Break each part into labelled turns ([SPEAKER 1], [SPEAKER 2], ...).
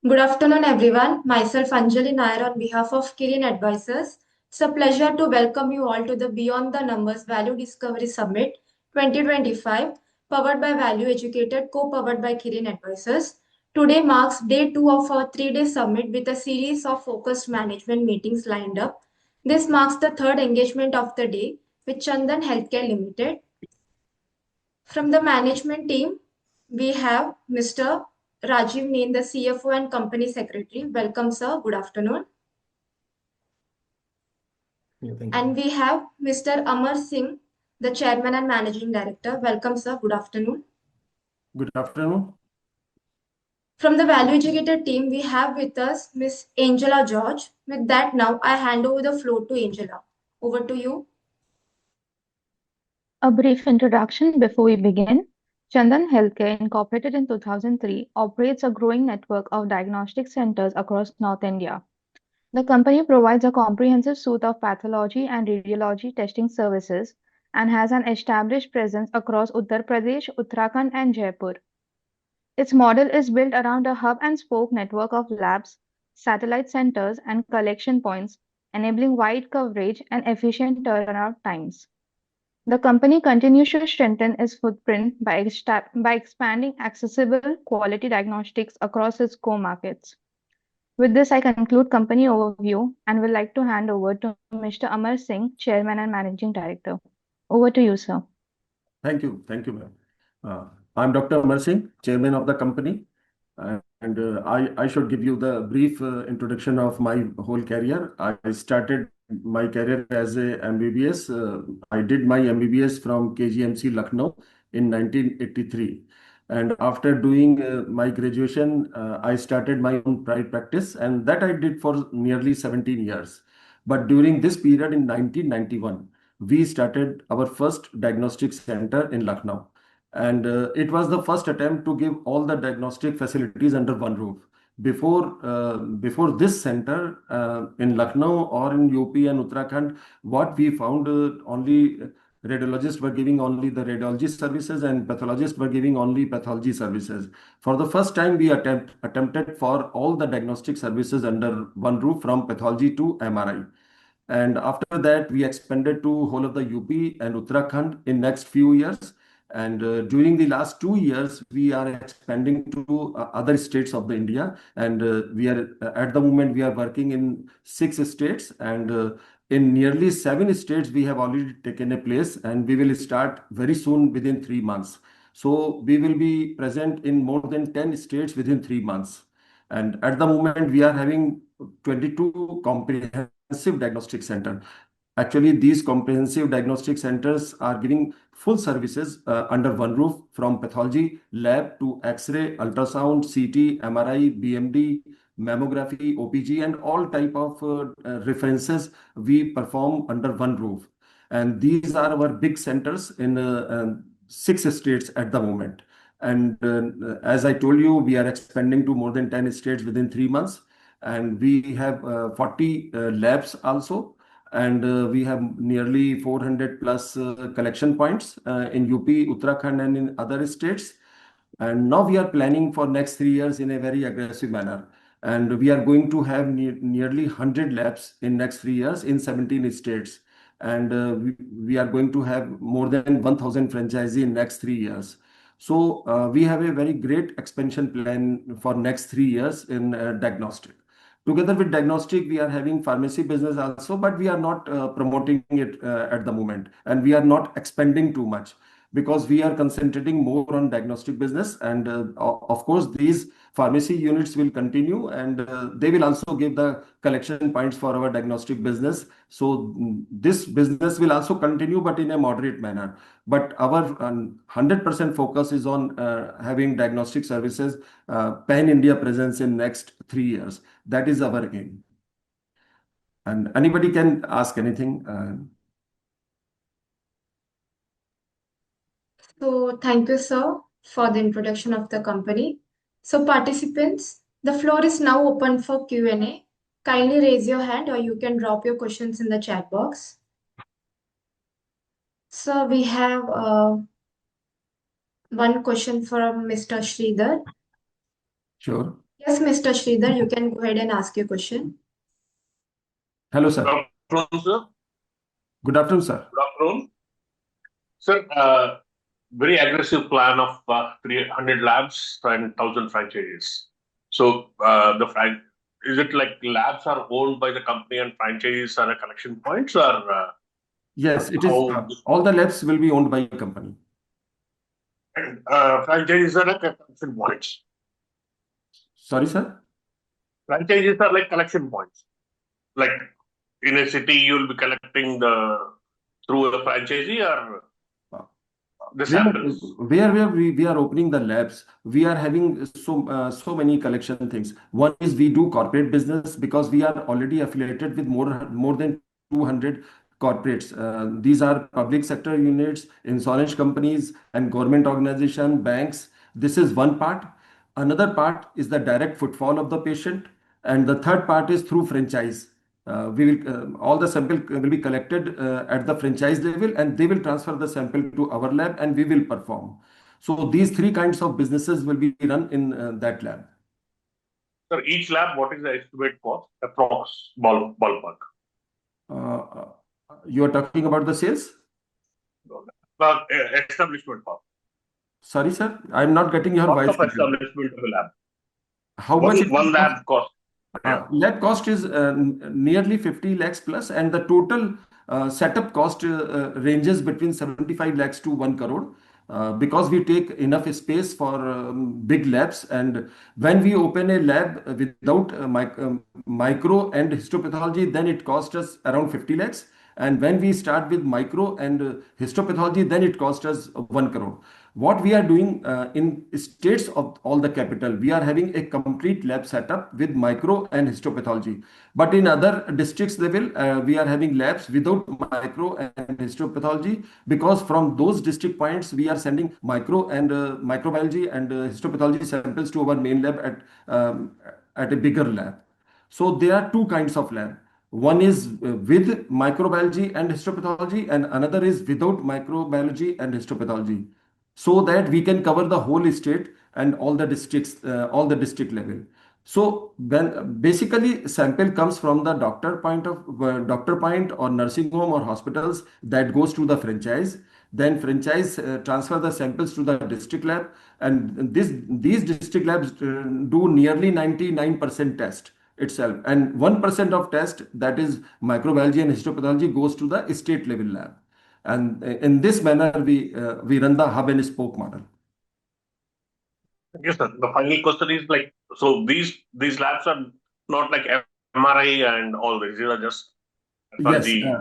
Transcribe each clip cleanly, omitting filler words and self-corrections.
[SPEAKER 1] Good afternoon, everyone. Myself Anjali Nair on behalf of Kirin Advisors. It's a pleasure to welcome you all to the Beyond the Numbers Value Discovery Summit 2025, powered by Value Educated, co-powered by Kirin Advisors. Today marks day 2 of our 3-day summit with a series of focused management meetings lined up. This marks the third engagement of the day with Chandan Healthcare Limited. From the management team, we have Mr. Rajiv Nain, the CFO and Company Secretary. Welcome, sir. Good afternoon.
[SPEAKER 2] Thank you.
[SPEAKER 1] And we have Mr. Amar Singh, the Chairman and Managing Director. Welcome, sir. Good afternoon.
[SPEAKER 2] Good afternoon.
[SPEAKER 1] From the Value Educator team, we have with us Ms. Angela George. With that, now I hand over the floor to Angela. Over to you.
[SPEAKER 3] A brief introduction before we begin. Chandan Healthcare, incorporated in 2003, operates a growing network of diagnostic centers across North India. The company provides a comprehensive suite of pathology and radiology testing services and has an established presence across Uttar Pradesh, Uttarakhand, and Jaipur. Its model is built around a hub and spoke network of labs, satellite centers, and collection points, enabling wide coverage and efficient turnaround times. The company continues to strengthen its footprint by expanding accessible quality diagnostics across its core markets. With this, I conclude company overview and would like to hand over to Mr. Amar Singh, Chairman and Managing Director. Over to you, sir.
[SPEAKER 2] Thank you, ma'am. I'm Dr. Amar Singh, Chairman of the company, and I should give you the brief introduction of my whole career. I started my career as a MBBS. I did my MBBS from KGMC Lucknow in 1983. And after doing my graduation, I started my own private practice, and that I did for nearly 17 years. But during this period in 1991, we started our first diagnostic center in Lucknow. And it was the first attempt to give all the diagnostic facilities under one roof. Before this center in Lucknow or in UP and Uttarakhand, what we found only radiologists were giving only the radiology services and pathologists were giving only pathology services. For the first time, we attempted for all the diagnostic services under one roof from pathology to MRI. And after that, we expanded to whole of the UP and Uttarakhand in next few years. And during the last 2 years, we are expanding to other states of the India. And we are at the moment we are working in 6 states, and in nearly 7 states we have already taken a place, and we will start very soon within 3 months. So we will be present in more than 10 states within 3 months. And at the moment we are having 22 comprehensive diagnostic center. Actually, these comprehensive diagnostic centers are giving full services under one roof, from pathology lab to X-ray, ultrasound, CT, MRI, BMD, mammography, OPG, and all type of references we perform under one roof. And these are our big centers in 6 states at the moment. And as I told you, we are expanding to more than 10 states within 3 months. And we have 40 labs also, and we have nearly 400 plus collection points in UP, Uttarakhand, and in other states. And now we are planning for next 3 years in a very aggressive manner. And we are going to have nearly 100 labs in next 3 years in 17 states. And we are going to have more than 1,000 franchisees in next 3 years. So we have a very great expansion plan for next 3 years in diagnostic. Together with diagnostic, we are having pharmacy business also, but we are not promoting it at the moment, and we are not expanding too much because we are concentrating more on diagnostic business. And of course, these pharmacy units will continue, and they will also give the collection points for our diagnostic business. So this business will also continue, but in a moderate manner. But our 100% focus is on having diagnostic services pan-India presence in next 3 years. That is our aim. And anybody can ask anything.
[SPEAKER 1] So thank you, sir, for the introduction of the company. So participants, the floor is now open for Q&A. Kindly raise your hand or you can drop your questions in the chat box. So we have one question from Mr. Sridhar.
[SPEAKER 2] Sure.
[SPEAKER 1] Yes, Mr. Sridhar, you can go ahead and ask your question.
[SPEAKER 2] Hello,
[SPEAKER 4] Good
[SPEAKER 2] sir.
[SPEAKER 4] afternoon, sir.
[SPEAKER 2] Good afternoon, sir.
[SPEAKER 4] Good afternoon. Sir, very aggressive plan of 300 labs and 1,000 franchises. So, is it like labs are owned by the company and franchises are a collection points, or
[SPEAKER 2] Yes, it is.
[SPEAKER 4] how
[SPEAKER 2] All the labs will be owned by a company.
[SPEAKER 4] franchises are like collection points?
[SPEAKER 2] Sorry, sir.
[SPEAKER 4] Franchises are like collection points. Like in a city, you will be collecting the through a franchisee or
[SPEAKER 2] Uh,
[SPEAKER 4] the
[SPEAKER 2] Where,
[SPEAKER 4] samples.
[SPEAKER 2] where we are opening the labs, we are having so many collection things. One is we do corporate business because we are already affiliated with more than 200 corporates. These are public sector units, insurance companies, and government organization, banks. This is one part. Another part is the direct footfall of the patient, and the third part is through franchise. We will all the sample will be collected at the franchise level, and they will transfer the sample to our lab, and we will perform. So these three kinds of businesses will be run in that lab.
[SPEAKER 4] So each lab, what is the estimate cost? Approx ballpark.
[SPEAKER 2] Uh, you are talking about the sales?
[SPEAKER 4] Establishment cost.
[SPEAKER 2] Sorry, sir, I'm not getting your
[SPEAKER 4] Cost
[SPEAKER 2] voice
[SPEAKER 4] of
[SPEAKER 2] clearly.
[SPEAKER 4] establishment of a lab.
[SPEAKER 2] How
[SPEAKER 4] What
[SPEAKER 2] much
[SPEAKER 4] is
[SPEAKER 2] it will
[SPEAKER 4] one
[SPEAKER 2] cost?
[SPEAKER 4] lab cost? Yeah.
[SPEAKER 2] Lab cost is nearly 50 lakhs plus, and the total setup cost ranges between 75 lakhs to 1 crore. Because we take enough space for big labs, and when we open a lab without micro and histopathology, then it costs us around 50 lakhs. And when we start with micro and histopathology, then it costs us 1 crore. What we are doing in states of all the capital, we are having a complete lab setup with micro and histopathology. But in other districts level, we are having labs without micro and histopathology, because from those district points we are sending micro and microbiology and histopathology samples to our main lab at a bigger lab. So there are two kinds of lab. One is with microbiology and histopathology, and another is without microbiology and histopathology, so that we can cover the whole state and all the districts, all the district level. So when basically sample comes from the doctor point or nursing home or hospitals, that goes to the franchise. Then franchise transfer the samples to the district lab, and these district labs do nearly 99% test itself, and 1% of test, that is microbiology and histopathology, goes to the state level lab. And in this manner, we run the hub and spoke model.
[SPEAKER 4] Yes, sir. The final question is like, so these labs are not like MRI and all this. These are just
[SPEAKER 2] Yes,
[SPEAKER 4] pathology.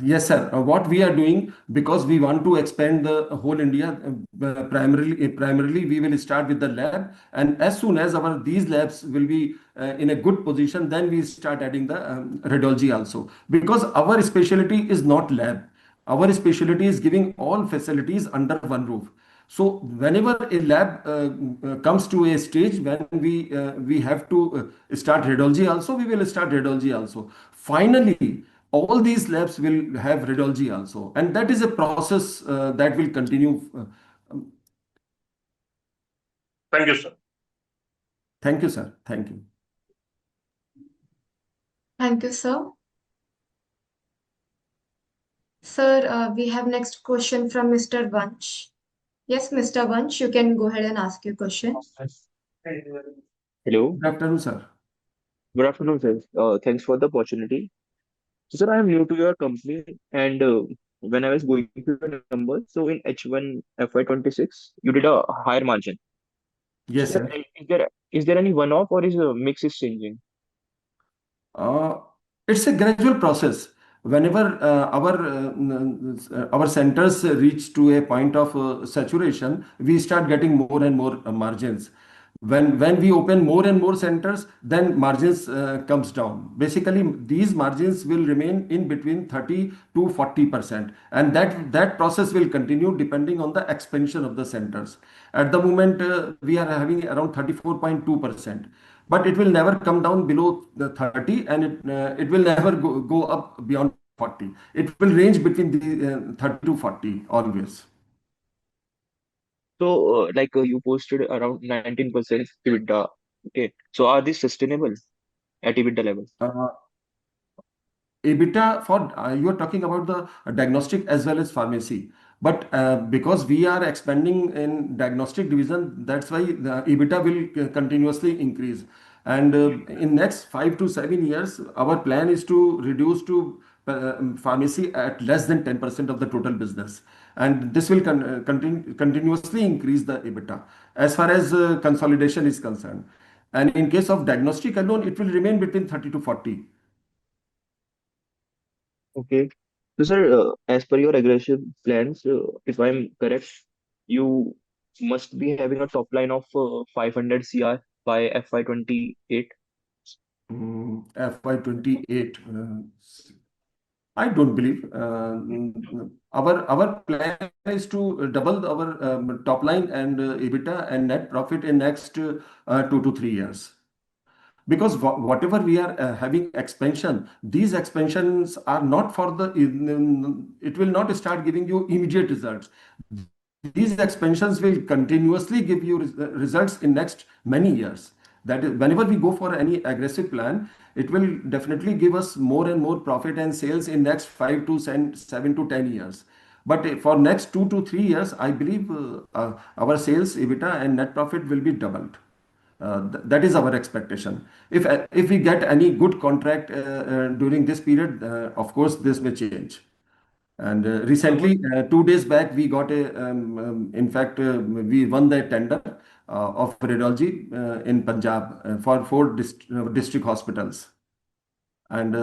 [SPEAKER 2] yes, sir. What we are doing, because we want to expand the whole India, primarily we will start with the lab, and as soon as our these labs will be in a good position, then we start adding the radiology also. Because our specialty is not lab, our specialty is giving all facilities under one roof. So whenever a lab comes to a stage when we have to start radiology also, we will start radiology also. Finally, all these labs will have radiology also, and that is a process that will continue.
[SPEAKER 4] Thank you, sir.
[SPEAKER 2] Thank you, sir. Thank you.
[SPEAKER 1] Thank you, sir. Sir, we have next question from Mr. Vansh. Yes, Mr. Vansh, you can go ahead and ask your question.
[SPEAKER 5] Hello,
[SPEAKER 2] Good afternoon, sir.
[SPEAKER 5] good afternoon, sir. Thanks for the opportunity. So, sir, I am new to your company, and when I was going through the numbers, so in H1 FY26, you did a higher margin. So,
[SPEAKER 2] Yes,
[SPEAKER 5] sir,
[SPEAKER 2] sir.
[SPEAKER 5] is there any one-off or is the mix is changing?
[SPEAKER 2] Uh, it's a gradual process. Whenever our centers reach to a point of saturation, we start getting more and more margins. When we open more and more centers, then margins comes down. Basically, these margins will remain in between 30 to 40%, and that process will continue depending on the expansion of the centers. At the moment, we are having around 34.2%, but it will never come down below the 30, and it will never go up beyond 40. It will range between the 30 to 40 always.
[SPEAKER 5] So, you posted around 19% EBITDA. Okay. So are these sustainable at EBITDA level?
[SPEAKER 2] Uh, EBITDA for you are talking about the diagnostic as well as pharmacy. But because we are expanding in diagnostic division, that's why the EBITDA will continuously increase. And in next 5 to 7 years, our plan is to reduce to pharmacy at less than 10% of the total business. And this will continuously increase the EBITDA as far as consolidation is concerned. And in case of diagnostic alone, it will remain between 30 to 40.
[SPEAKER 5] Okay. So, sir, as per your aggressive plans, if I'm correct, you must be having a top line of 500 CR by FY 28.
[SPEAKER 2] FY 28. I don't believe. Our plan is to double our top line and EBITDA and net profit in next 2 to 3 years. Because whatever we are having expansion, these expansions are not for it will not start giving you immediate results. These expansions will continuously give you results in next many years. That is, whenever we go for any aggressive plan, it will definitely give us more and more profit and sales in next 5 to 7 to 10 years. But for next 2 to 3 years, I believe our sales, EBITDA, and net profit will be doubled. That is our expectation. If we get any good contract during this period, of course, this may change. And
[SPEAKER 6] So what?
[SPEAKER 2] recently, 2 days back, we got in fact, we won the tender of radiology in Punjab for four district hospitals. And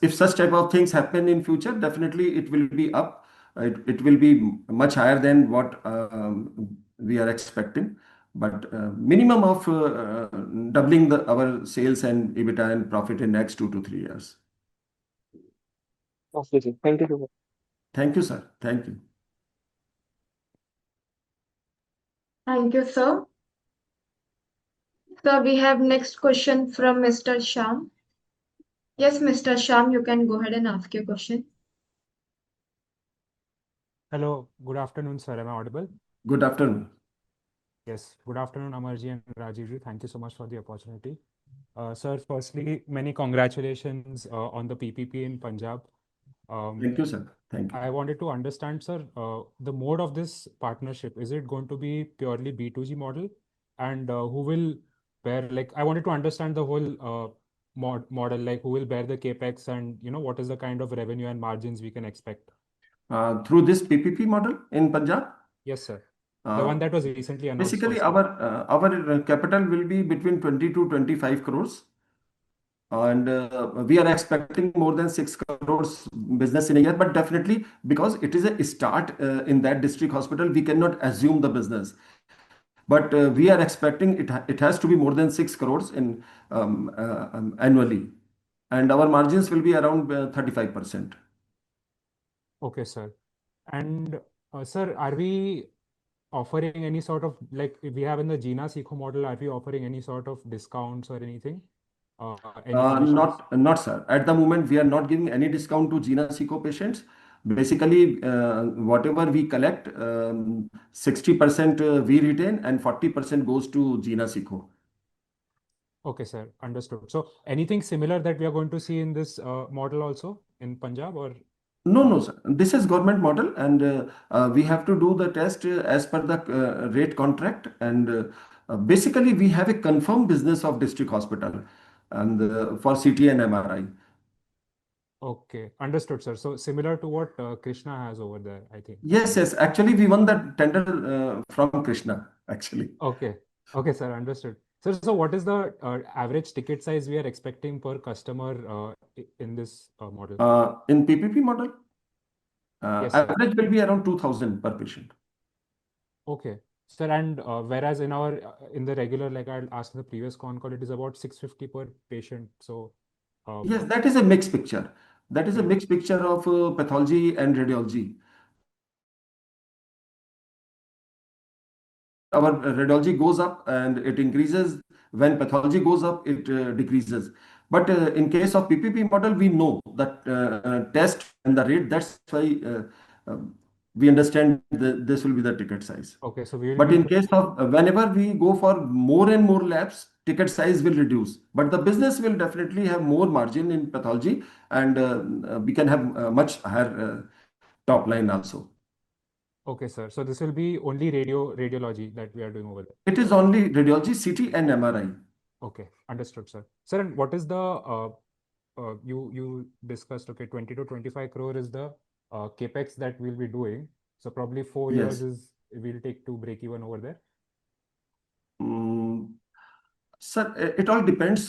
[SPEAKER 2] if such type of things happen in future, definitely it will be up. It will be much higher than what we are expecting. But minimum of doubling our sales and EBITDA and profit in next 2 to 3 years.
[SPEAKER 5] Okay, sir. Thank you so much.
[SPEAKER 2] Thank you, sir. Thank you.
[SPEAKER 1] Thank you, sir. So we have next question from Mr. Sham. Yes, Mr. Sham, you can go ahead and ask your question.
[SPEAKER 6] Hello, good afternoon, sir. Am I audible?
[SPEAKER 2] Good afternoon.
[SPEAKER 6] Yes, good afternoon, Amarji and Rajivji. Thank you so much for the opportunity. Sir, firstly, many congratulations on the PPP in Punjab.
[SPEAKER 2] Thank you, sir. Thank you.
[SPEAKER 6] I wanted to understand, sir, the mode of this partnership. Is it going to be purely B2G model? And who will bear, like, I wanted to understand the whole model, like who will bear the capex and, what is the kind of revenue and margins we can expect?
[SPEAKER 2] Through this PPP model in Punjab,
[SPEAKER 6] Yes, sir. The one that was recently announced
[SPEAKER 2] basically
[SPEAKER 6] firstly.
[SPEAKER 2] our capital will be between 20 to 25 crores. And we are expecting more than 6 crores business in a year. But definitely, because it is a start in that district hospital, we cannot assume the business. But we are expecting it has to be more than 6 crores in annually. And our margins will be around 35%.
[SPEAKER 6] Okay, sir. And sir, are we offering any sort of, like we have in the Gina Seco model, are we offering any sort of discounts or anything? Any commissions?
[SPEAKER 2] Not, sir. At the moment, we are not giving any discount to Gina Seco patients. Basically, whatever we collect, 60% we retain and 40% goes to Gina Seco.
[SPEAKER 6] Okay, sir. Understood. So anything similar that we are going to see in this model also in Punjab or
[SPEAKER 2] No, sir. This is government model, and we have to do the test as per the rate contract. And basically, we have a confirmed business of district hospital, and for CT and MRI.
[SPEAKER 6] Okay, understood, sir. So similar to what Krishna has over there, I think.
[SPEAKER 2] Yes. Actually, we won that tender from Krishna. Actually.
[SPEAKER 6] Okay. Okay, sir. Understood. Sir, so what is the average ticket size we are expecting per customer in this model?
[SPEAKER 2] In PPP model,
[SPEAKER 6] Yes, sir.
[SPEAKER 2] average will be around 2,000 per patient.
[SPEAKER 6] Okay. Sir, and whereas in our in the regular, like I asked in the previous con call, it is about 650 per patient. So
[SPEAKER 2] Yes, that is a mixed picture. That is a
[SPEAKER 6] hmm.
[SPEAKER 2] mixed picture of pathology and radiology. Our radiology goes up and it increases. When pathology goes up, it decreases. But in case of PPP model, we know that test and the rate. That's why we understand this will be the ticket size.
[SPEAKER 6] Okay, so we will
[SPEAKER 2] But
[SPEAKER 6] be
[SPEAKER 2] in case of whenever we go for more and more labs, ticket size will reduce, but the business will definitely have more margin in pathology, and we can have much higher top line also.
[SPEAKER 6] Okay, sir. So this will be only radiology that we are doing over there.
[SPEAKER 2] It is only radiology, CT, and MRI.
[SPEAKER 6] Okay, understood, sir. Sir, and what is the you discussed, okay, 20 to 25 crore is the capex that we'll be doing. So probably 4 years
[SPEAKER 2] Yes.
[SPEAKER 6] is we'll take to break even over there.
[SPEAKER 2] Mm, Sir, it all depends.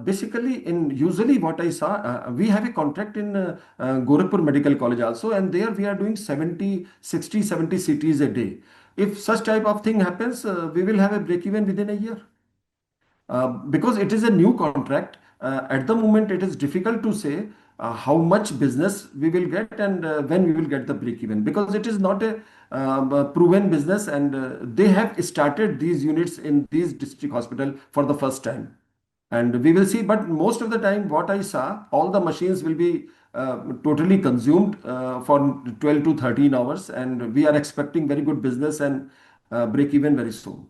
[SPEAKER 2] Basically, in usually what I saw, we have a contract in Gorakhpur Medical College also, and there we are doing 70, 60, 70 CTs a day. If such type of thing happens, we will have a break even within a year. Because it is a new contract, at the moment it is difficult to say how much business we will get and when we will get the break even, because it is not a proven business, and they have started these units in these district hospital for the first time, and we will see. But most of the time what I saw, all the machines will be totally consumed for 12 to 13 hours, and we are expecting very good business and break even very soon.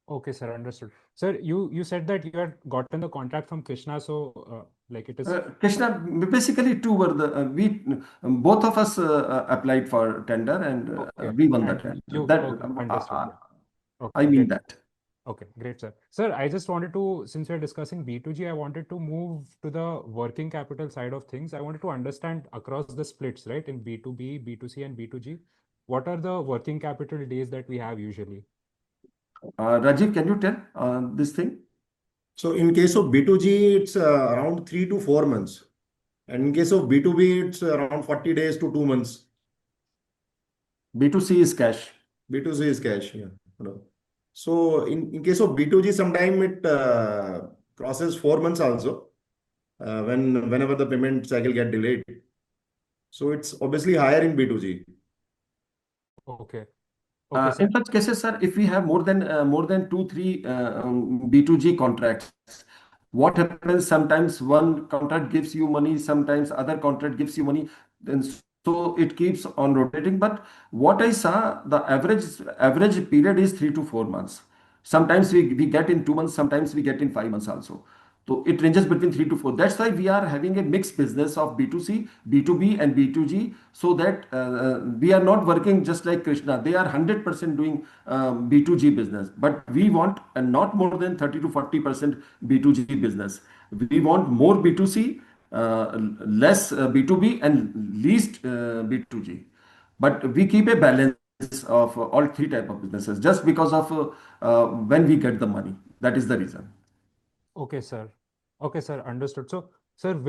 [SPEAKER 6] Okay, sir, understood. Sir, you said that you had gotten the contract from Krishna, so like it is.
[SPEAKER 2] Krishna, basically two were the we both of us applied for tender, and
[SPEAKER 6] Okay,
[SPEAKER 2] we won the
[SPEAKER 6] and
[SPEAKER 2] tender.
[SPEAKER 6] you
[SPEAKER 2] That
[SPEAKER 6] okay, understood. Yeah.
[SPEAKER 2] I
[SPEAKER 6] Okay,
[SPEAKER 2] mean
[SPEAKER 6] great.
[SPEAKER 2] that.
[SPEAKER 6] Okay, great, sir. Sir, I just wanted to, since we're discussing B2G, I wanted to move to the working capital side of things. I wanted to understand across the splits, right, in B2B, B2C, and B2G, what are the working capital days that we have usually?
[SPEAKER 2] Rajiv, can you tell this thing?
[SPEAKER 7] So in case of B2G, it's around 3 to 4 months. And in case of B2B, it's around 40 days to 2 months.
[SPEAKER 2] B2C is cash.
[SPEAKER 7] B2C is cash. Yeah. Hello. So in case of B2G, sometime it crosses 4 months also, whenever the payment cycle get delayed. So it's obviously higher in B2G.
[SPEAKER 6] Okay. Okay, sir.
[SPEAKER 2] In such cases, sir, if we have more than two, three B2G contracts, what happens? Sometimes one contract gives you money, sometimes other contract gives you money, and so it keeps on rotating. But what I saw, the average period is 3 to 4 months. Sometimes we get in 2 months, sometimes we get in 5 months also. So it ranges between 3 to 4. That's why we are having a mixed business of B2C, B2B, and B2G, so that we are not working just like Krishna. They are 100% doing B2G business, but we want not more than 30 to 40% B2G business. We want more B2C, less B2B, and least B2G. But we keep a balance of all three type of businesses just because of when we get the money. That is the reason.
[SPEAKER 6] Okay, sir. Okay, sir, understood. So, sir,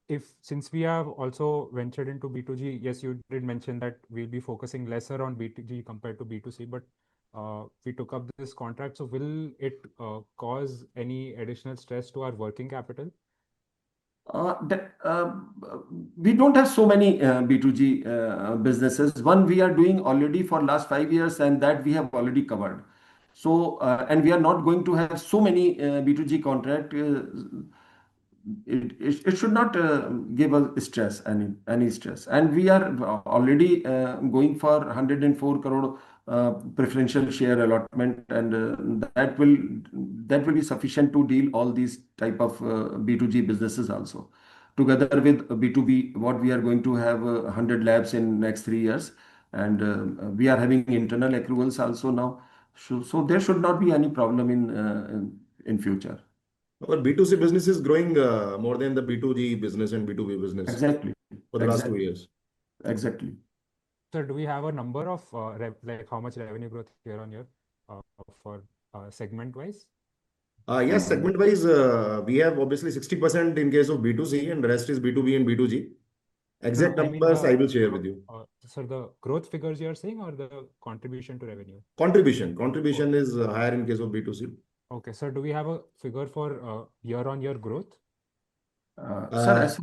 [SPEAKER 6] if since we have also ventured into B2G, yes, you did mention that we'll be focusing lesser on B2G compared to B2C, but we took up this contract. So, will it cause any additional stress to our working capital?
[SPEAKER 2] That we don't have so many B2G businesses. One we are doing already for last 5 years, and that we have already covered. So, and we are not going to have so many B2G contract. It should not give us stress, any stress. And we are already going for 104 crore preferential share allotment, and that will be sufficient to deal all these type of B2G businesses also. Together with B2B, what we are going to have 100 labs in next 3 years, and we are having internal accruals also now. So there should not be any problem in future.
[SPEAKER 7] Our B2C business is growing more than the B2G business and B2B business
[SPEAKER 2] Exactly.
[SPEAKER 7] for the last
[SPEAKER 2] Exactly.
[SPEAKER 7] 2 years.
[SPEAKER 2] Exactly.
[SPEAKER 6] Sir, do we have a number of like how much revenue growth year on year uh, for segment wise?
[SPEAKER 7] Yes, segment wise, we have obviously 60% in case of B2C and the rest is B2B and B2G.
[SPEAKER 6] No,
[SPEAKER 7] Exact
[SPEAKER 6] I mean
[SPEAKER 7] numbers I will share with you.
[SPEAKER 6] sir, the growth figures you're saying or the contribution to revenue?
[SPEAKER 7] Contribution is higher in case of B2C.
[SPEAKER 6] Okay, sir, do we have a figure for year-on-year growth?
[SPEAKER 2] Sir, as far as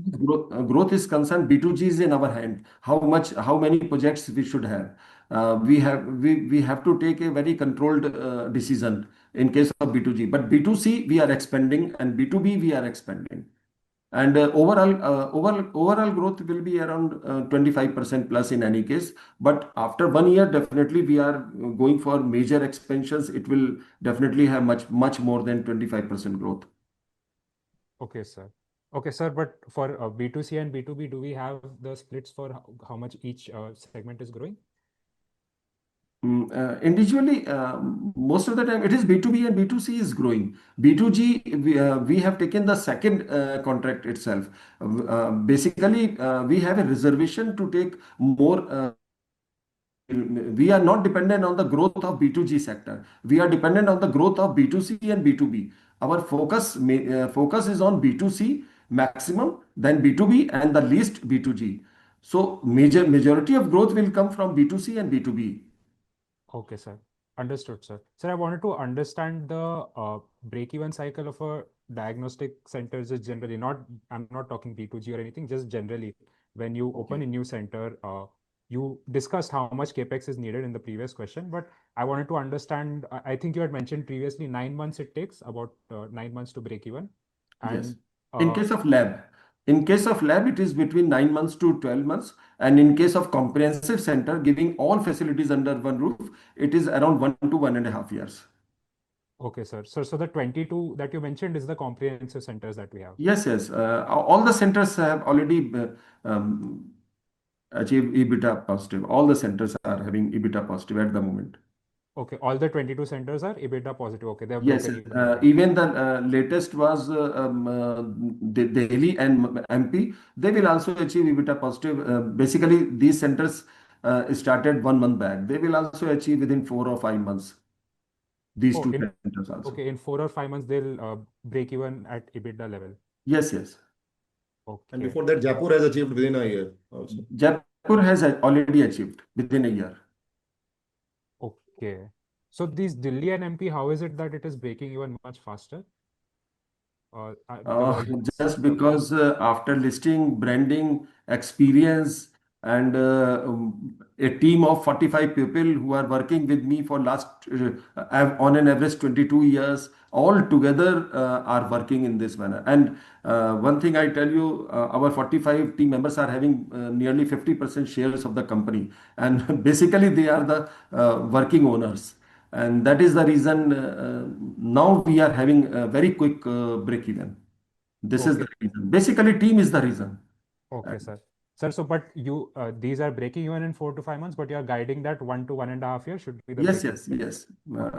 [SPEAKER 2] growth is concerned, B2G is in our hand. How many projects we should have? We have to take a very controlled decision in case of B2G. But B2C we are expanding, and B2B we are expanding. And overall growth will be around 25% plus in any case. But after 1 year, definitely we are going for major expansions. It will definitely have much more than 25% growth.
[SPEAKER 6] Okay, sir. Okay, sir, but for B2C and B2B, do we have the splits for how much each segment is growing?
[SPEAKER 2] Individually, most of the time it is B2B and B2C is growing. B2G, we have taken the second contract itself. Basically, we have a reservation to take more. We are not dependent on the growth of B2G sector. We are dependent on the growth of B2C and B2B. Our focus is on B2C maximum, then B2B, and the least B2G. So majority of growth will come from B2C and B2B.
[SPEAKER 6] Okay, sir. Understood, sir. Sir, I wanted to understand the break-even cycle of a diagnostic center just generally. Not, I'm not talking B2G or anything, just generally. When you open
[SPEAKER 2] Okay.
[SPEAKER 6] a new center, you discussed how much capex is needed in the previous question, but I wanted to understand. I think you had mentioned previously 9 months it takes, about 9 months to break even.
[SPEAKER 2] Yes.
[SPEAKER 6] And
[SPEAKER 2] In
[SPEAKER 6] uh,
[SPEAKER 2] case of lab, it is between 9 months to 12 months. And in case of comprehensive center, giving all facilities under one roof, it is around 1 to 1.5 years.
[SPEAKER 6] okay, sir. So the 22 that you mentioned is the comprehensive centers that we have.
[SPEAKER 2] Yes, yes. All the centers have already achieved EBITDA positive. All the centers are having EBITDA positive at the moment.
[SPEAKER 6] Okay, all the 22 centers are EBITDA positive. Okay, they have
[SPEAKER 2] Yes,
[SPEAKER 6] broken
[SPEAKER 2] yes.
[SPEAKER 6] even already.
[SPEAKER 2] Even the latest was Delhi and MP. They will also achieve EBITDA positive. Basically, these centers started 1 month back. They will also achieve within 4 or 5 months. These
[SPEAKER 6] Oh,
[SPEAKER 2] two
[SPEAKER 6] in
[SPEAKER 2] centers also.
[SPEAKER 6] okay, in 4 or 5 months they'll break even at EBITDA level.
[SPEAKER 2] Yes, yes.
[SPEAKER 7] And
[SPEAKER 6] Okay,
[SPEAKER 7] before that, Jaipur has achieved within a year also.
[SPEAKER 2] Jaipur has already achieved within a year.
[SPEAKER 6] okay. So these Delhi and MP, how is it that it is breaking even much faster? There
[SPEAKER 2] Uh,
[SPEAKER 6] was
[SPEAKER 2] just because after listing, branding, experience, and a team of 45 people who are working with me for last on an average 22 years, all together are working in this manner. And one thing I tell you, our 45 team members are having nearly 50% shares of the company, and basically they are the working owners. And that is the reason now we are having a very quick break even. This is the
[SPEAKER 6] okay,
[SPEAKER 2] reason. Basically, team is the reason. Uh,
[SPEAKER 6] okay, sir. Sir, so but you these are breaking even in 4 to 5 months, but you are guiding that 1 to 1.5 years should be the
[SPEAKER 2] yes,
[SPEAKER 6] break even,
[SPEAKER 2] yes,
[SPEAKER 6] right?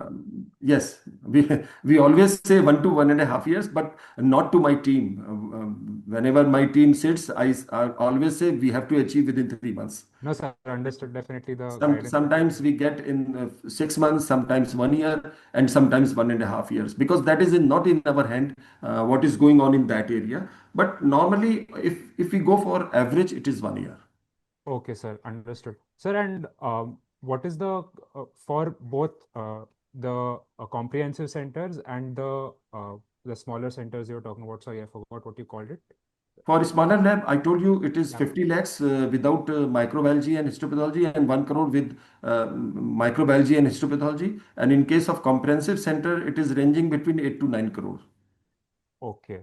[SPEAKER 2] yes.
[SPEAKER 6] Okay.
[SPEAKER 2] Yes, we always say 1 to 1.5 years, but not to my team. Whenever my team sits, I always say we have to achieve within 3 months.
[SPEAKER 6] No, sir, understood. Definitely the guidance is
[SPEAKER 2] Sometimes
[SPEAKER 6] clear.
[SPEAKER 2] we get in 6 months, sometimes 1 year, and sometimes 1.5 years, because that is not in our hand what is going on in that area. But normally, if we go for average, it is 1 year.
[SPEAKER 6] Okay, sir, understood. Sir, and what is the for both the comprehensive centers and the smaller centers you're talking about? Sorry, I forgot what you called it.
[SPEAKER 2] For smaller lab, I told you it is
[SPEAKER 6] Yeah.
[SPEAKER 2] 50 lakhs without microbiology and histopathology, and 1 crore with microbiology and histopathology. And in case of comprehensive center, it is ranging between 8 to 9 crore.
[SPEAKER 6] Okay.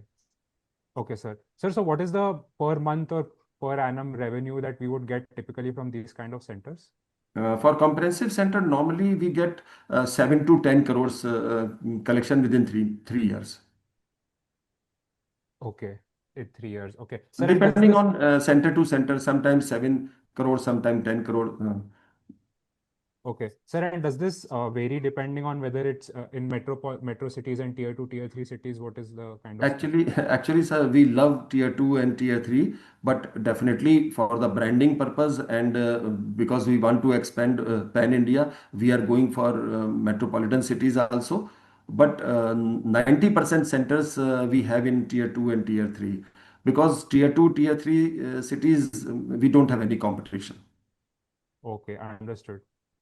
[SPEAKER 6] Okay, sir. Sir, so what is the per month or per annum revenue that we would get typically from these kind of centers?
[SPEAKER 2] For comprehensive center, normally we get 7 to 10 crores collection within three years,
[SPEAKER 6] Okay, in 3 years. Okay, sir, and does
[SPEAKER 2] depending
[SPEAKER 6] this
[SPEAKER 2] on center to center. Sometimes 7 crore, sometimes 10 crore.
[SPEAKER 6] okay, sir, and does this vary depending on whether it's in metro cities and tier two, tier three cities? What is the kind of split?
[SPEAKER 2] Actually, sir, we love tier two and tier three, but definitely for the branding purpose and because we want to expand pan India, we are going for metropolitan cities also. But 90% centers we have in tier two and tier three, because tier two, tier three cities we don't have any competition.
[SPEAKER 6] Okay, understood.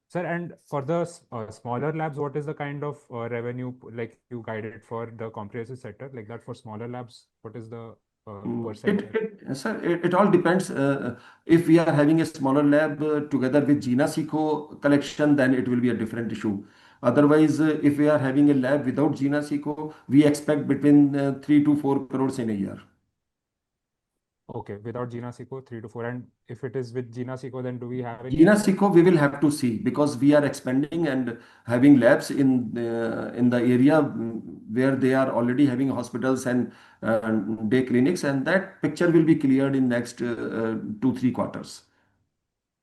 [SPEAKER 6] Sir, and for the smaller labs, what is the kind of revenue like you guided for the comprehensive sector? Like that for smaller labs, what is the percent?
[SPEAKER 2] Sir, it all depends. If we are having a smaller lab together with Gina Seco collection, then it will be a different issue. Otherwise, if we are having a lab without Gina Seco, we expect between 3 to 4 crores in a year.
[SPEAKER 6] Okay, without Gina Seco, 3 to 4. And if it is with Gina Seco, then do we have any
[SPEAKER 2] Gina
[SPEAKER 6] idea?
[SPEAKER 2] Seco, we will have to see because we are expanding and having labs in the area where they are already having hospitals and day clinics, and that picture will be cleared in next 2 3 quarters.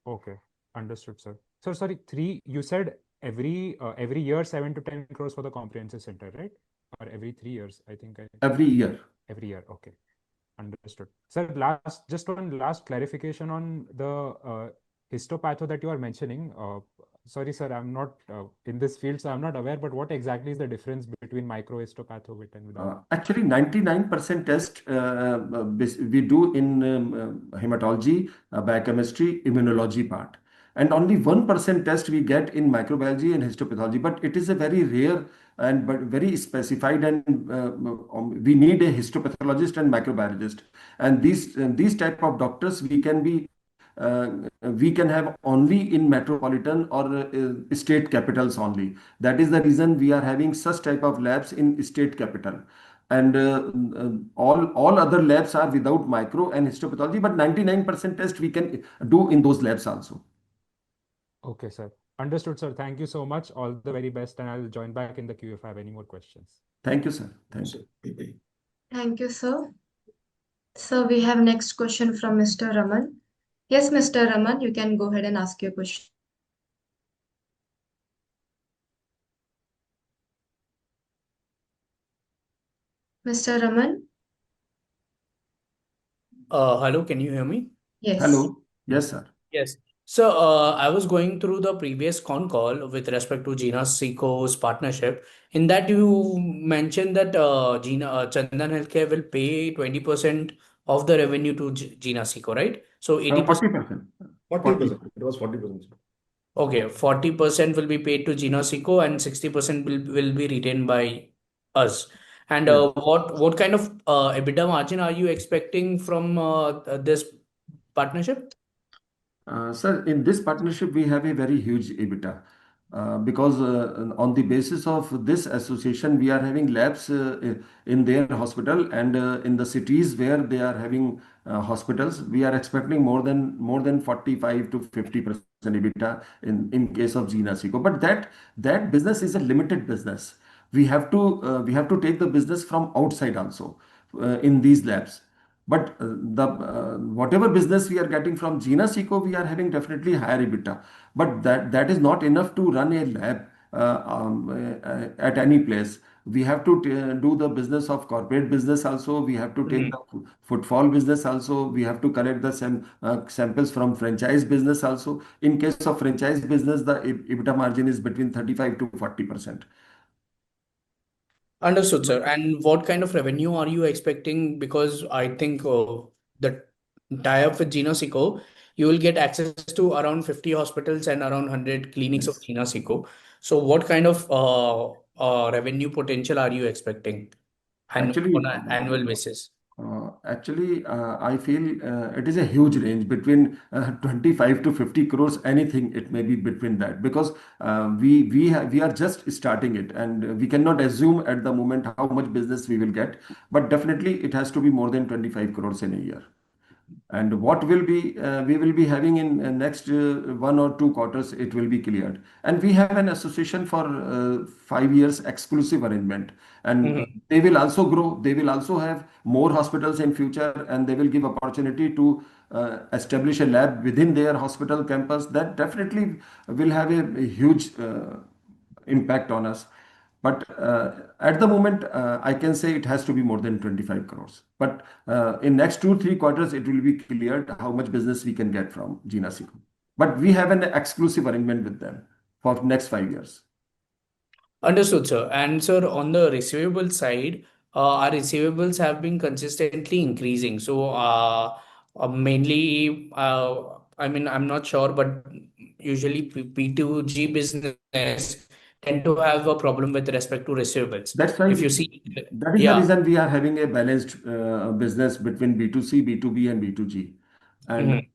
[SPEAKER 6] Okay, understood, sir. So sorry, three, you said every year 7 to 10 crores for the comprehensive center, right? Or every 3 years, I think
[SPEAKER 2] Every year.
[SPEAKER 6] every year. Okay, understood. Sir, just one last clarification on the histopatho that you are mentioning. Sorry, sir, I'm not in this field, so I'm not aware, but what exactly is the difference between microhistopatho with and without?
[SPEAKER 2] Actually, 99% test we do in hematology, biochemistry, immunology part. And only 1% test we get in microbiology and histopathology. But it is a very rare and but very specified, and we need a histopathologist and microbiologist. And these type of doctors we can have only in metropolitan or state capitals only. That is the reason we are having such type of labs in state capital. And all other labs are without micro and histopathology, but 99% test we can do in those labs also.
[SPEAKER 6] Okay, sir. Understood, sir. Thank you so much. All the very best, and I'll join back in the queue if I have any more questions.
[SPEAKER 2] Thank you, sir. Thank
[SPEAKER 7] So,
[SPEAKER 2] you.
[SPEAKER 1] Thank you, sir. So we have next question from Mr. Raman. Yes, Mr. Raman, you can go ahead and ask your question. Mr. Raman?
[SPEAKER 8] Hello, can you hear me?
[SPEAKER 1] Yes.
[SPEAKER 2] Hello. Yes, sir.
[SPEAKER 8] Yes. So, I was going through the previous con call with respect to Gina Seco's partnership. In that, you mentioned that Chandan Healthcare will pay 20% of the revenue to Gina Seco, right? So, 80%.
[SPEAKER 2] 40%.
[SPEAKER 7] 40%. It was 40%.
[SPEAKER 8] Okay, 40% will be paid to Gina Seco and 60% will be retained by us. And
[SPEAKER 2] Yes.
[SPEAKER 8] what kind of EBITDA margin are you expecting from this partnership?
[SPEAKER 2] Sir, in this partnership, we have a very huge EBITDA because on the basis of this association, we are having labs in their hospital and in the cities where they are having hospitals. We are expecting more than 45 to 50% EBITDA in case of Gina Seco. But that business is a limited business. We have to take the business from outside also in these labs. But the whatever business we are getting from Gina Seco, we are having definitely higher EBITDA. But that is not enough to run a lab at any place. We have to do the business of corporate business also. We have to take the footfall business also. We have to collect the samples from franchise business also. In case of franchise business, the EBITDA margin is between 35 to 40%.
[SPEAKER 8] Understood, sir. And what kind of revenue are you expecting? Because I think the tie-up with Gina Seco, you will get access to around 50 hospitals and around 100 clinics of
[SPEAKER 2] Yes.
[SPEAKER 8] Gina Seco. So what kind of revenue potential are you expecting and on
[SPEAKER 2] Actually,
[SPEAKER 8] an annual basis?
[SPEAKER 2] I feel it is a huge range between 25 to 50 crores, anything it may be between that because we are just starting it and we cannot assume at the moment how much business we will get, but definitely it has to be more than 25 crores in a year. And what will be we will be having in next 1 or 2 quarters, it will be cleared. And we have an association for 5 years exclusive arrangement, and
[SPEAKER 8] Mhm.
[SPEAKER 2] they will also grow. They will also have more hospitals in future, and they will give opportunity to establish a lab within their hospital campus. That definitely will have a huge impact on us. But at the moment, I can say it has to be more than 25 crores. But in next 2 3 quarters, it will be cleared how much business we can get from Gina Seco. But we have an exclusive arrangement with them for next 5 years.
[SPEAKER 8] Understood, sir. And sir, on the receivable side, our receivables have been consistently increasing. So, mainly, I mean, I'm not sure, but usually P2G business tend to have a problem with respect to receivables.
[SPEAKER 2] That's why
[SPEAKER 8] If you see,
[SPEAKER 2] that is the
[SPEAKER 8] yeah.
[SPEAKER 2] reason we are having a balanced business between B2C, B2B, and B2G. And
[SPEAKER 8] Mhm.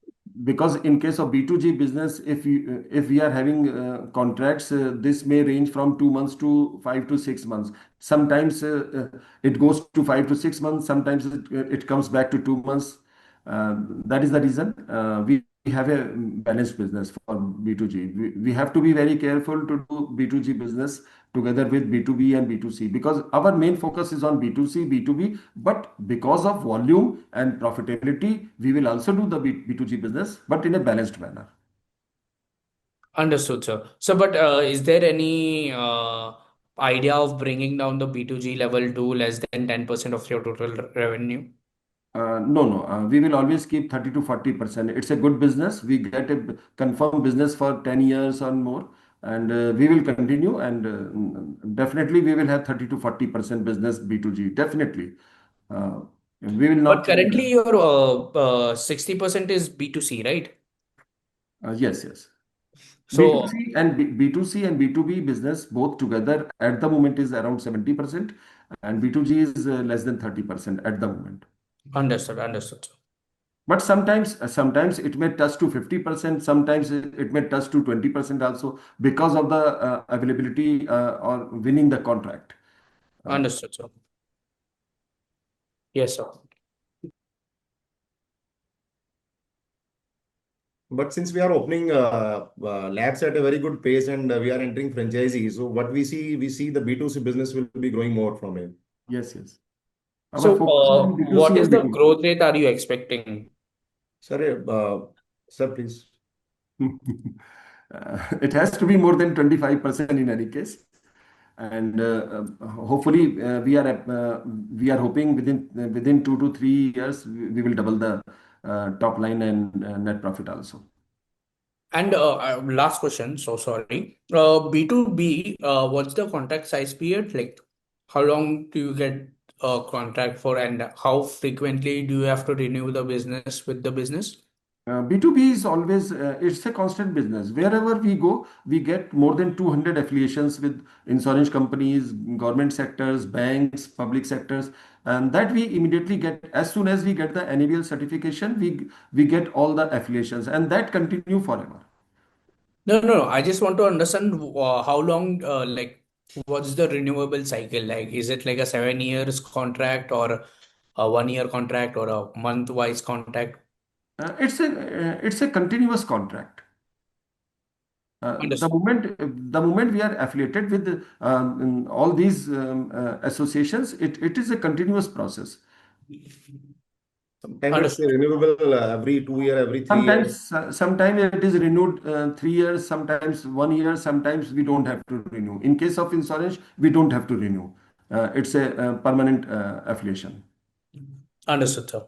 [SPEAKER 2] because in case of B2G business, if we are having contracts, this may range from 2 months to 5 to 6 months. Sometimes it goes to 5 to 6 months. Sometimes it comes back to 2 months. That is the reason we have a balanced business for B2G. We have to be very careful to do B2G business together with B2B and B2C, because our main focus is on B2C, B2B, but because of volume and profitability, we will also do the B2G business, but in a balanced manner.
[SPEAKER 8] Understood, sir. So, but is there any idea of bringing down the B2G level to less than 10% of your total revenue?
[SPEAKER 2] No. We will always keep 30 to 40%. It's a good business. We get a confirmed business for 10 years or more, and we will continue. And definitely, we will have 30 to 40% business B2G. Definitely. Uh, we will
[SPEAKER 8] But
[SPEAKER 2] not change
[SPEAKER 8] currently,
[SPEAKER 2] that.
[SPEAKER 8] your 60% is B2C, right?
[SPEAKER 2] Yes.
[SPEAKER 8] So,
[SPEAKER 2] B2C and B2B business both together at the moment is around 70%, and B2G is less than 30% at the moment.
[SPEAKER 8] understood, sir.
[SPEAKER 2] But sometimes it may touch to 50%, sometimes it may touch to 20% also, because of the availability or winning the contract.
[SPEAKER 8] Understood, sir. Yes, sir.
[SPEAKER 7] But since we are opening labs at a very good pace and we are entering franchisee, so what we see the B2C business will be growing more from it.
[SPEAKER 2] Yes. Our
[SPEAKER 8] So,
[SPEAKER 2] focus is on
[SPEAKER 8] what
[SPEAKER 2] B2C
[SPEAKER 8] is
[SPEAKER 2] and
[SPEAKER 8] the
[SPEAKER 2] B2B.
[SPEAKER 8] growth rate are you expecting?
[SPEAKER 7] Sorry, sir, please.
[SPEAKER 2] It has to be more than 25% in any case. And hopefully, we are hoping within 2 to 3 years we will double the top line and net profit also.
[SPEAKER 8] And last question, so sorry. B2B, what's the contract size period? Like, how long do you get a contract for, and how frequently do you have to renew the business with the business?
[SPEAKER 2] B2B is always, it's a constant business. Wherever we go, we get more than 200 affiliations with insurance companies, government sectors, banks, public sectors, and that we immediately get. As soon as we get the annual certification, we get all the affiliations, and that continue forever.
[SPEAKER 8] No. I just want to understand how long, like, what's the renewable cycle like? Is it like a 7 years contract or a 1 year contract or a month-wise contract?
[SPEAKER 2] It's a continuous contract. The
[SPEAKER 8] Understood.
[SPEAKER 2] moment the moment we are affiliated with all these associations, it is a continuous process.
[SPEAKER 7] Sometimes it's
[SPEAKER 8] Understood.
[SPEAKER 7] renewable every 2 year, every 3 years.
[SPEAKER 2] Sometimes it is renewed 3 years, sometimes 1 year, sometimes we don't have to renew. In case of insurance, we don't have to renew. It's a permanent affiliation.
[SPEAKER 8] Understood, sir.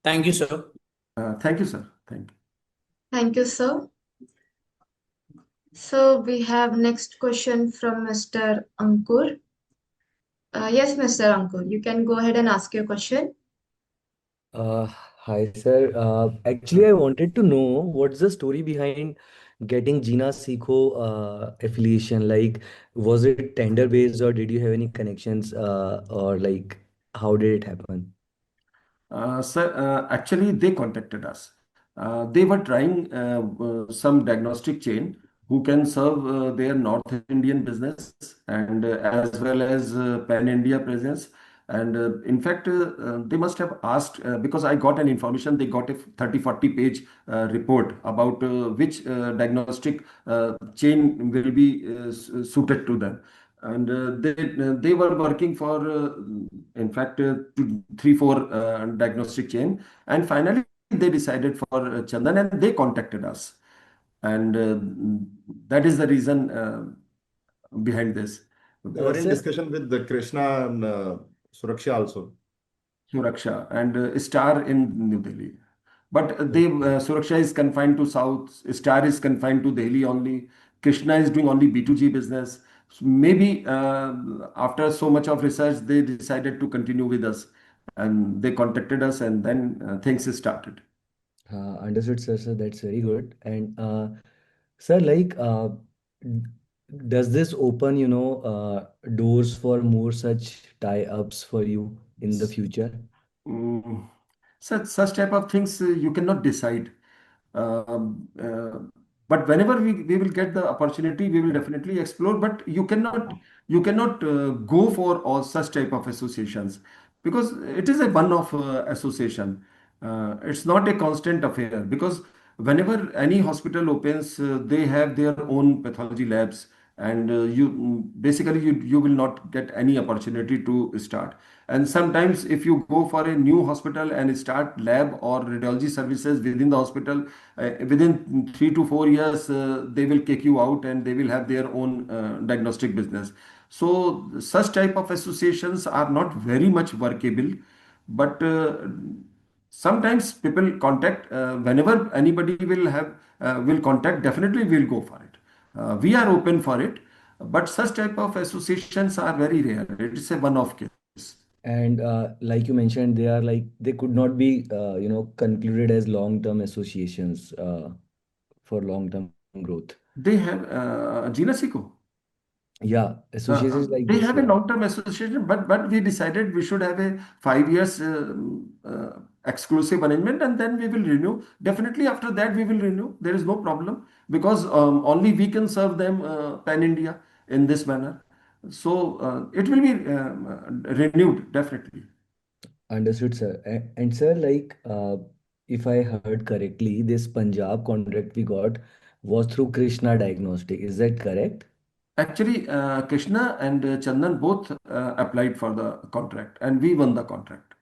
[SPEAKER 8] Thank you, sir.
[SPEAKER 2] Thank you, sir. Thank you.
[SPEAKER 1] Thank you, sir. So we have next question from Mr. Ankur. Yes, Mr. Ankur, you can go ahead and ask your question.
[SPEAKER 9] Hi, sir. Actually, I wanted to know what's the story behind getting Gina Seco affiliation? Like, was it tender based or did you have any connections or like how did it happen?
[SPEAKER 2] Sir, actually, they contacted us. They were trying some diagnostic chain who can serve their North Indian business and as well as pan India presence. And in fact, they must have asked because I got an information, they got a 30-40 page report about which diagnostic chain will be suited to them. And they were working for in fact two, three, four diagnostic chain, and finally they decided for Chandan, and they contacted us, and that is the reason behind this.
[SPEAKER 7] They were in
[SPEAKER 9] Sir,
[SPEAKER 7] discussion with the Krishna and Suraksha also.
[SPEAKER 2] Suraksha and Star in New Delhi. But Suraksha is confined to South, Star is confined to Delhi only, Krishna is doing only B2G business. So maybe after so much of research, they decided to continue with us and they contacted us, and then things started.
[SPEAKER 9] understood, sir. So that's very good. And sir, like, d- does this open, doors for more such tie-ups for you in the future?
[SPEAKER 2] Mm, such type of things you cannot decide. Um, uh, but whenever we will get the opportunity, we will definitely explore. But you cannot go for all such type of associations. because it is a one-off association. It's not a constant affair, because whenever any hospital opens, they have their own pathology labs, and basically you will not get any opportunity to start. And sometimes if you go for a new hospital and start lab or radiology services within the hospital, within 3 to 4 years, they will kick you out and they will have their own diagnostic business. So such type of associations are not very much workable, but sometimes people contact, whenever anybody will contact, definitely we'll go for it. We are open for it, but such type of associations are very rare. It's a one-off case.
[SPEAKER 9] And like you mentioned, they are like they could not be concluded as long-term associations for long-term growth.
[SPEAKER 2] They have Genasico.
[SPEAKER 9] Yeah, associations like
[SPEAKER 2] They
[SPEAKER 9] this.
[SPEAKER 2] have a
[SPEAKER 9] Yeah.
[SPEAKER 2] long-term association, but we decided we should have a 5 years exclusive arrangement, and then we will renew. Definitely after that we will renew. There is no problem, because only we can serve them pan India in this manner. So it will be renewed definitely.
[SPEAKER 9] Understood, sir. And sir, like, if I heard correctly, this Punjab contract we got was through Krishna Diagnostic. Is that correct?
[SPEAKER 2] Actually, Krishna and Chandan both applied for the contract, and we won the contract.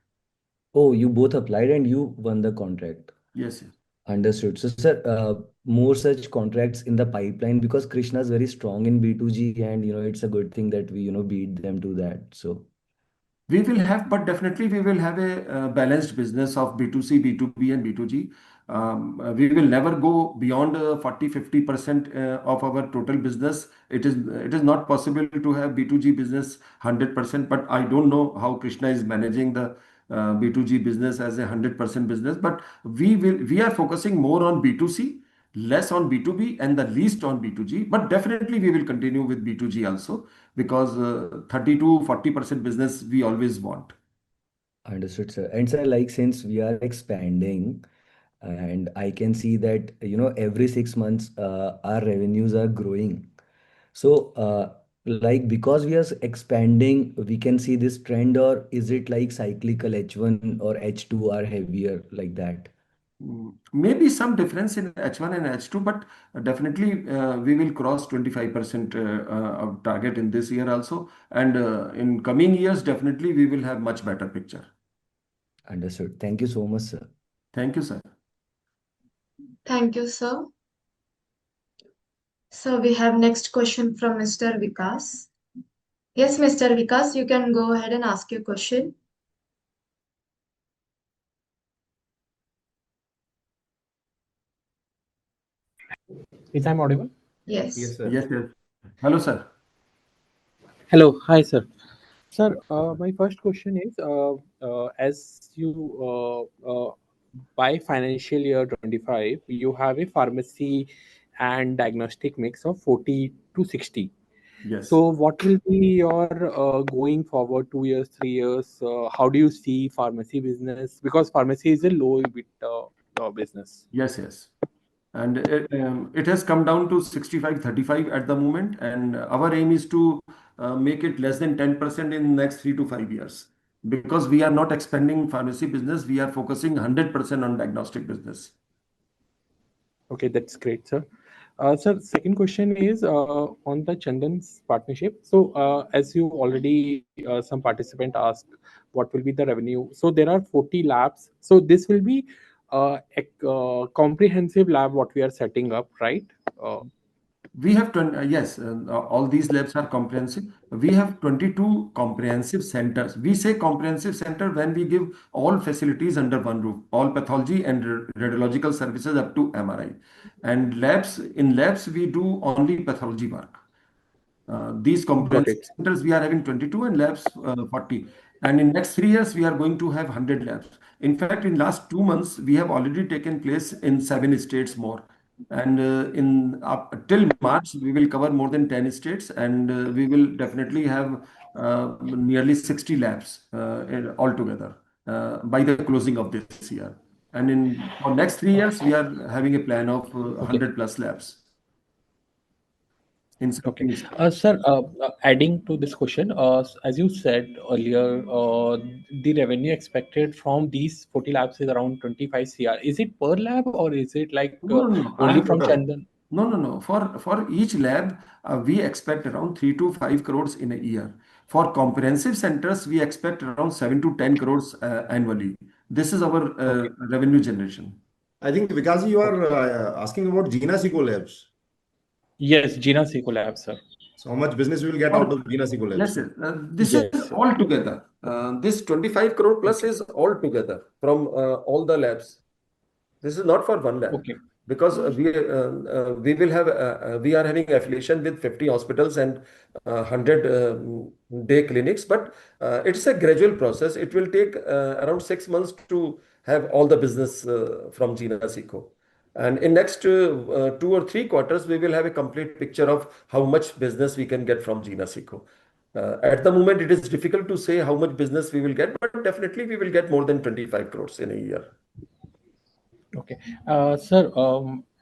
[SPEAKER 9] Oh, you both applied and you won the contract.
[SPEAKER 2] Yes, yes.
[SPEAKER 9] Understood. So, sir, more such contracts in the pipeline because Krishna is very strong in B2G, and it's a good thing that we beat them to that. So,
[SPEAKER 2] We will have, but definitely we will have a balanced business of B2C, B2B, and B2G. We will never go beyond 40-50% of our total business. It is not possible to have B2G business 100%, but I don't know how Krishna is managing the B2G business as a 100% business. But we are focusing more on B2C, less on B2B, and the least on B2G. But definitely we will continue with B2G also, because 30 to 40% business we always want.
[SPEAKER 9] understood, sir. And sir, like, since we are expanding, and I can see that, every 6 months, our revenues are growing. So, like, because we are expanding, we can see this trend, or is it like cyclical H1 or H2 are heavier like that?
[SPEAKER 2] Maybe some difference in H1 and H2, but definitely we will cross 25% of target in this year also. And in coming years, definitely we will have much better picture.
[SPEAKER 9] Understood. Thank you so much, sir.
[SPEAKER 2] Thank you, sir.
[SPEAKER 1] Thank you, sir. So we have next question from Mr. Vikas. Yes, Mr. Vikas, you can go ahead and ask your question.
[SPEAKER 10] Is I'm audible?
[SPEAKER 1] Yes.
[SPEAKER 7] Yes, sir.
[SPEAKER 2] Yes, yes. Hello, sir.
[SPEAKER 10] Hello, hi, sir. Sir, my first question is, as you by financial year 25, you have a pharmacy and diagnostic mix of 40 to 60.
[SPEAKER 2] Yes.
[SPEAKER 10] So, what will be your going forward 2 years, 3 years? How do you see pharmacy business? Because pharmacy is a low EBIT business.
[SPEAKER 2] Yes, yes. And it has come down to 65-35 at the moment, and our aim is to make it less than 10% in the next 3 to 5 years. Because we are not expanding pharmacy business, we are focusing 100% on diagnostic business.
[SPEAKER 10] Okay, that's great, sir. Sir, second question is on the Chandan's partnership. So, as you already some participant asked, what will be the revenue? So there are 40 labs. So this will be a comprehensive lab what we are setting up, right?
[SPEAKER 2] We have 20, yes, all these labs are comprehensive. We have 22 comprehensive centers. We say comprehensive center when we give all facilities under one roof, all pathology and radiological services up to MRI. And in labs, we do only pathology work. These
[SPEAKER 10] Got
[SPEAKER 2] comprehensive
[SPEAKER 10] it.
[SPEAKER 2] centers, we are having 22 and labs 40. And in next 3 years, we are going to have 100 labs. In fact, in last 2 months, we have already taken place in 7 states more. And in up till March, we will cover more than 10 states, and we will definitely have nearly 60 labs altogether by the closing of this year. And in for next 3 years, we are having a plan of
[SPEAKER 10] Okay.
[SPEAKER 2] 100 plus labs in
[SPEAKER 10] Okay.
[SPEAKER 2] 17 states.
[SPEAKER 10] Sir, adding to this question, as you said earlier, the revenue expected from these 40 labs is around 25 CR. Is it per lab or is it like
[SPEAKER 2] No, no, no. I
[SPEAKER 10] only
[SPEAKER 2] am
[SPEAKER 10] from
[SPEAKER 2] total.
[SPEAKER 10] Chandan?
[SPEAKER 2] No, no, no. For each lab, we expect around 3 to 5 crores in a year. For comprehensive centers, we expect around 7 to 10 crores annually. This is our
[SPEAKER 10] Okay.
[SPEAKER 2] revenue generation.
[SPEAKER 7] I think Vikasi, you
[SPEAKER 10] Okay.
[SPEAKER 7] are asking about Gina Seco Labs.
[SPEAKER 10] Yes, Gina Seco Lab, sir.
[SPEAKER 7] So how much business we will get out
[SPEAKER 2] For
[SPEAKER 7] of Gina Seco
[SPEAKER 2] yes,
[SPEAKER 7] Labs?
[SPEAKER 2] yes. This is
[SPEAKER 10] Yes, sir.
[SPEAKER 2] all together. This 25 crore plus
[SPEAKER 10] Okay.
[SPEAKER 2] is all together from all the labs. This is not for one lab
[SPEAKER 10] Okay.
[SPEAKER 2] because we will have we are having affiliation with 50 hospitals and 100 day clinics, but it's a gradual process. It will take around 6 months to have all the business from Gina Seco. And in next 2 or 3 quarters, we will have a complete picture of how much business we can get from Gina Seco. At the moment, it is difficult to say how much business we will get, but definitely we will get more than 25 crores in a year.
[SPEAKER 10] Okay. Sir,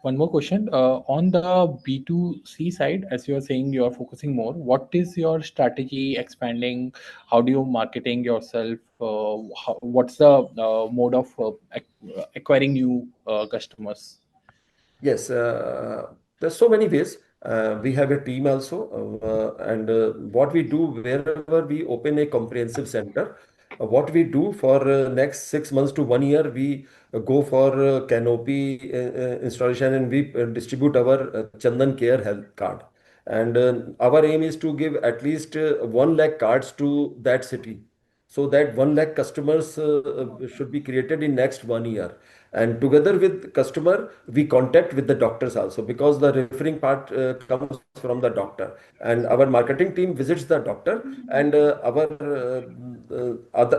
[SPEAKER 10] one more question. On the B2C side, as you are saying, you are focusing more. What is your strategy expanding? How do you marketing yourself? What's the mode of acquiring new customers?
[SPEAKER 2] Yes, there's so many ways. We have a team also, and what we do wherever we open a comprehensive center, what we do for next 6 months to 1 year, we go for canopy installation and we distribute our Chandan Care Health card. And our aim is to give at least 1 lakh cards to that city, so that 1 lakh customers should be created in next 1 year. And together with customer, we contact with the doctors also because the referring part comes from the doctor. And our marketing team visits the doctor, and our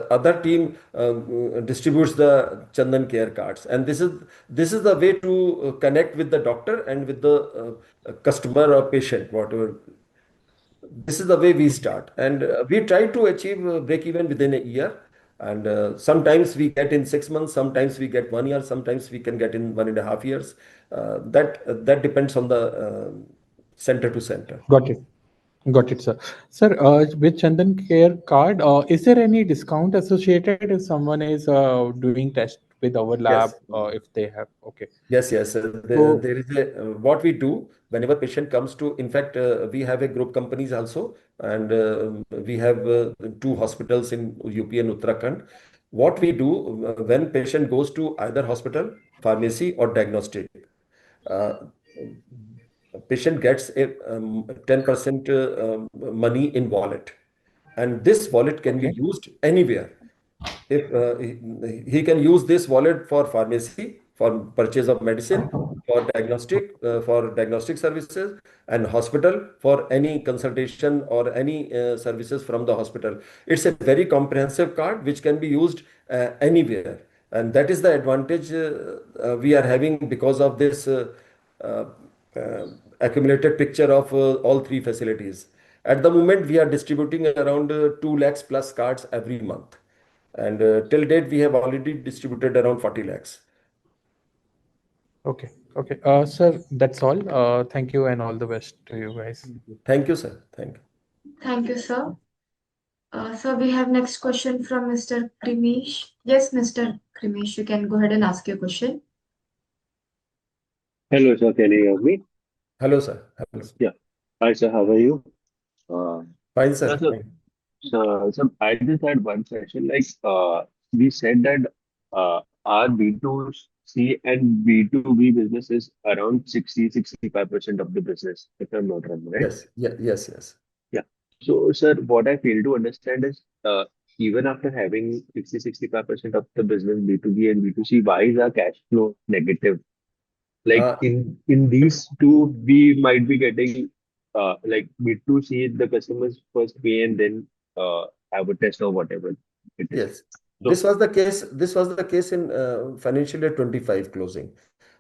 [SPEAKER 2] other team distributes the Chandan Care cards. And this is the way to connect with the doctor and with the customer or patient, whatever. This is the way we start, and we try to achieve break even within a year. And sometimes we get in 6 months, sometimes we get 1 year, sometimes we can get in 1.5 years. That depends on the center to center.
[SPEAKER 10] Got it. Got it, sir. Sir, with Chandan Care card, is there any discount associated if someone is doing test with our lab,
[SPEAKER 2] Yes.
[SPEAKER 10] if they have? Okay.
[SPEAKER 2] Yes, yes.
[SPEAKER 10] So,
[SPEAKER 2] There is what we do whenever patient comes to. In fact, we have a group companies also, and we have 2 hospitals in UP and Uttarakhand. What we do when patient goes to either hospital, pharmacy, or diagnostic, uh, patient gets a 10% money in wallet, and this wallet can be
[SPEAKER 10] okay.
[SPEAKER 2] used anywhere. If he can use this wallet for pharmacy, for purchase of medicine, for diagnostic services, and hospital for any consultation or any services from the hospital. It's a very comprehensive card which can be used anywhere, and that is the advantage we are having because of this uh, uh, accumulated picture of all 3 facilities. At the moment, we are distributing around 2 lakhs plus cards every month. And till date, we have already distributed around 40 lakhs.
[SPEAKER 10] Okay. Okay. Sir, that's all. Thank you and all the best to you guys.
[SPEAKER 2] Thank you, sir. Thank you.
[SPEAKER 1] Thank you, sir. So we have next question from Mr. Krimish. Yes, Mr. Krimish, you can go ahead and ask your question.
[SPEAKER 11] Hello, sir. Can you hear me?
[SPEAKER 2] Hello, sir. Hello.
[SPEAKER 11] Yeah. Hi, sir. How are you? Uh,
[SPEAKER 2] Fine,
[SPEAKER 11] yeah,
[SPEAKER 2] sir.
[SPEAKER 11] so,
[SPEAKER 2] Thank you.
[SPEAKER 11] so I just had one question. Like, we said that our B2C and B2B business is around 65% of the business, if I'm not wrong, right?
[SPEAKER 2] Yes, yes, yes.
[SPEAKER 11] Yeah. So, sir, what I fail to understand is, even after having 65% of the business B2B and B2C, why is our cash flow negative? Like
[SPEAKER 2] Uh,
[SPEAKER 11] in these two, we might be getting like B2C, the customers first pay and then have a test or whatever it is.
[SPEAKER 2] yes.
[SPEAKER 11] So
[SPEAKER 2] This was the case. This was the case in financial year 25 closing.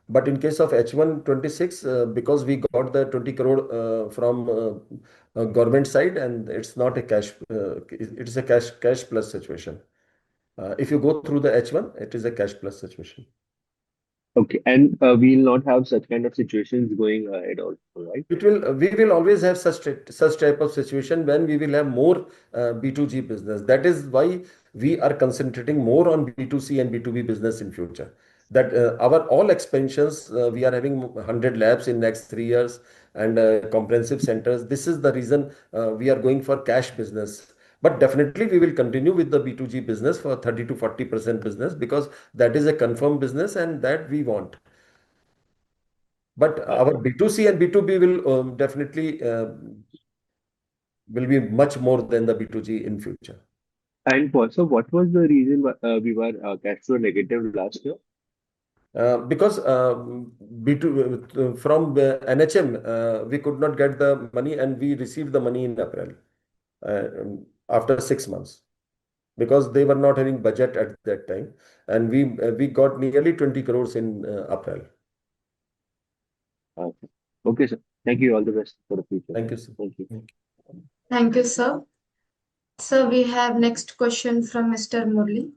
[SPEAKER 2] But in case of H1 26, because we got the 20 crore from government side, and it's not a cash, it is a cash plus situation. If you go through the H1, it is a cash plus situation.
[SPEAKER 11] Okay, and we will not have such kind of situations going ahead also, right?
[SPEAKER 2] We will always have such type of situation when we will have more B2G business. That is why we are concentrating more on B2C and B2B business in future. That our all expansions, we are having 100 labs in next 3 years and comprehensive centers. This is the reason we are going for cash business. But definitely we will continue with the B2G business for 30 to 40% business, because that is a confirmed business and that we want. But
[SPEAKER 11] Uh,
[SPEAKER 2] our B2C and B2B will definitely will be much more than the B2G in future.
[SPEAKER 11] and also, what was the reason we were cash flow negative last year?
[SPEAKER 2] Because B2 from NHM, we could not get the money, and we received the money in April after 6 months, because they were not having budget at that time, and we got nearly 20 crores in April.
[SPEAKER 11] Okay. Okay, sir. Thank you. All the best for the future.
[SPEAKER 2] Thank you, sir.
[SPEAKER 11] Thank you.
[SPEAKER 1] Thank you, sir. So we have next question from Mr. Murli.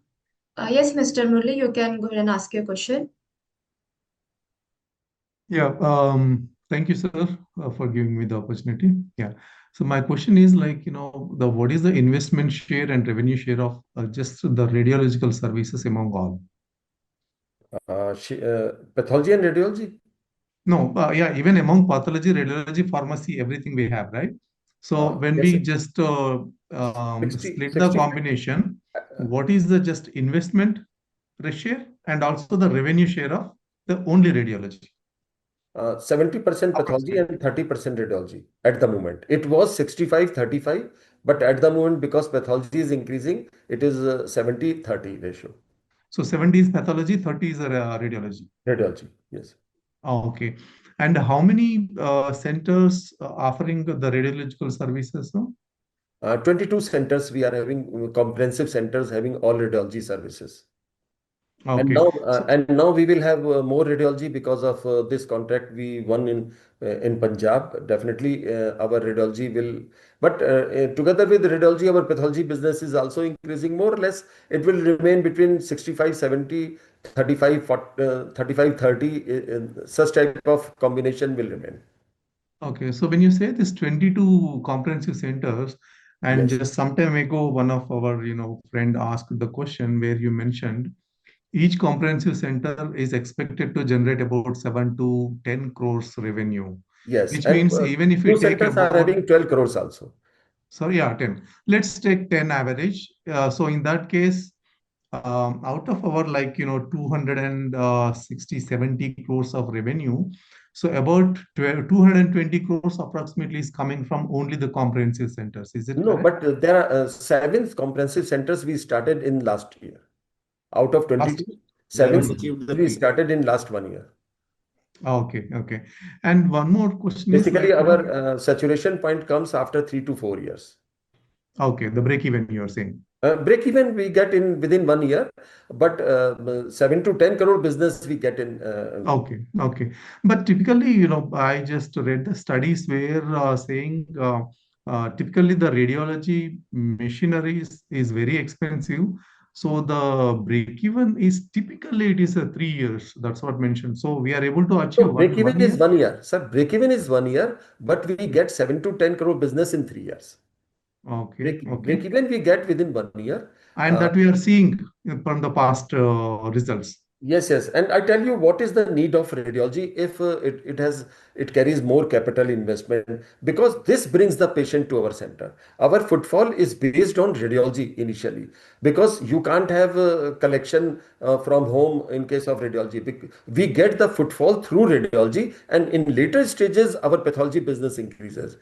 [SPEAKER 1] Yes, Mr. Murli, you can go ahead and ask your question.
[SPEAKER 12] Yeah, thank you, sir, for giving me the opportunity. Yeah. So my question is like, the what is the investment share and revenue share of just the radiological services among all?
[SPEAKER 2] Pathology and radiology.
[SPEAKER 12] No, yeah, even among pathology, radiology, pharmacy, everything we have, right? So when
[SPEAKER 2] Yes,
[SPEAKER 12] we
[SPEAKER 2] sir.
[SPEAKER 12] just
[SPEAKER 2] 60,
[SPEAKER 12] split the
[SPEAKER 2] 60.
[SPEAKER 12] combination, what is the just investment share and also the revenue share of the only radiology?
[SPEAKER 2] 70% pathology and 30% radiology at the moment. It was 65-35, but at the moment, because pathology is increasing, it is 70-30 ratio.
[SPEAKER 12] So 70 is pathology, 30 is radiology.
[SPEAKER 2] Radiology, yes.
[SPEAKER 12] Oh, okay. And how many centers offering the radiological services? No?
[SPEAKER 2] 22 centers we are having, comprehensive centers having all radiology services.
[SPEAKER 12] Okay.
[SPEAKER 2] And now we will have more radiology because of this contract we won in Punjab. Definitely, our radiology will. But together with radiology, our pathology business is also increasing more or less. It will remain between 65-70, 35-30. Such type of combination will remain.
[SPEAKER 12] Okay. So when you say this 22 comprehensive centers, and
[SPEAKER 2] Yes.
[SPEAKER 12] just some time ago, one of our friend asked the question where you mentioned each comprehensive center is expected to generate about 7 to 10 crores revenue,
[SPEAKER 2] Yes.
[SPEAKER 12] which
[SPEAKER 2] And
[SPEAKER 12] means even if we
[SPEAKER 2] few
[SPEAKER 12] take
[SPEAKER 2] centers are
[SPEAKER 12] about,
[SPEAKER 2] having 12 crores also.
[SPEAKER 12] sorry, yeah, 10. Let's take 10 average. So in that case, out of our 260, 70 crores of revenue, so about 220 crores approximately is coming from only the comprehensive centers. Is it
[SPEAKER 2] No,
[SPEAKER 12] correct?
[SPEAKER 2] but there are 7 comprehensive centers we started in last year. Out of 22,
[SPEAKER 7] We haven't
[SPEAKER 2] 7
[SPEAKER 7] achieved the
[SPEAKER 2] we
[SPEAKER 7] peak.
[SPEAKER 2] started in last 1 year.
[SPEAKER 12] Okay, okay. And one more question is
[SPEAKER 2] Basically, our saturation point comes after 3 to 4 years.
[SPEAKER 12] okay, the break even you're saying.
[SPEAKER 2] Break even we get in within 1 year, but 7 to 10 crore business we get in.
[SPEAKER 12] Okay, okay. But typically, I just read the studies where saying typically the radiology machinery is very expensive. So the break even is typically it is 3 years. That's what mentioned. So we are able to
[SPEAKER 2] So
[SPEAKER 12] achieve
[SPEAKER 2] break
[SPEAKER 12] one
[SPEAKER 2] even is
[SPEAKER 12] year.
[SPEAKER 2] 1 year. Sir, break even is 1 year, but we get 7 to 10 crore business in 3 years.
[SPEAKER 12] Okay,
[SPEAKER 2] Break
[SPEAKER 12] okay.
[SPEAKER 2] even we get within 1 year.
[SPEAKER 12] And
[SPEAKER 2] Uh,
[SPEAKER 12] that we are seeing from the past results.
[SPEAKER 2] Yes, yes. And I tell you what is the need of radiology if it carries more capital investment, because this brings the patient to our center. Our footfall is based on radiology initially, because you can't have a collection from home in case of radiology. We get the footfall through radiology, and in later stages our pathology business increases.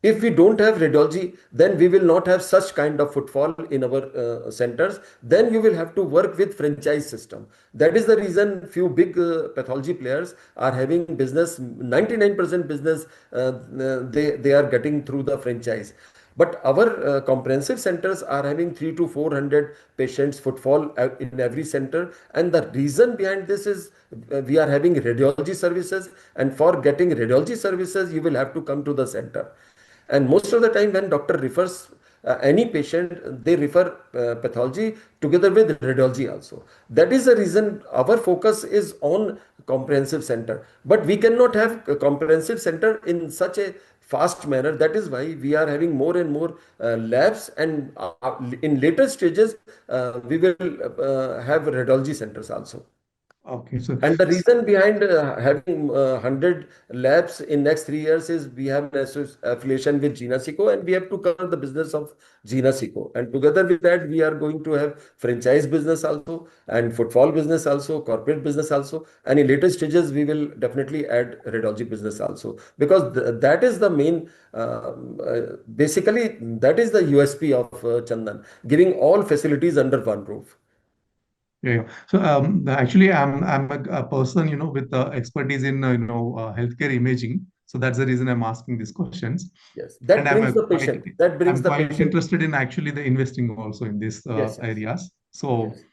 [SPEAKER 2] If we don't have radiology, then we will not have such kind of footfall in our centers. Then you will have to work with franchise system. That is the reason few big pathology players are having business, 99% business they are getting through the franchise. But our comprehensive centers are having 3 to 400 patients footfall in every center. And the reason behind this is we are having radiology services. And for getting radiology services, you will have to come to the center. And most of the time when doctor refers any patient, they refer pathology together with radiology also. That is the reason our focus is on comprehensive center. But we cannot have a comprehensive center in such a fast manner. That is why we are having more and more labs, and in later stages, we will have radiology centers also.
[SPEAKER 12] Okay, so
[SPEAKER 2] And the reason behind having 100 labs in next 3 years is we have an affiliation with Genasico, and we have to cover the business of Genasico. And together with that, we are going to have franchise business also, and footfall business also, corporate business also. And in later stages, we will definitely add radiology business also, because that is the main, basically, that is the USP of Chandan, giving all facilities under one roof.
[SPEAKER 12] yeah. So actually, I'm a person, with expertise in healthcare imaging. So that's the reason I'm asking these questions.
[SPEAKER 2] Yes,
[SPEAKER 12] And
[SPEAKER 2] that brings the
[SPEAKER 12] quite
[SPEAKER 2] patient. That brings
[SPEAKER 12] I'm
[SPEAKER 2] the
[SPEAKER 12] quite
[SPEAKER 2] patient.
[SPEAKER 12] interested in actually the investing also in these
[SPEAKER 2] Yes, yes,
[SPEAKER 12] areas. So
[SPEAKER 2] yes.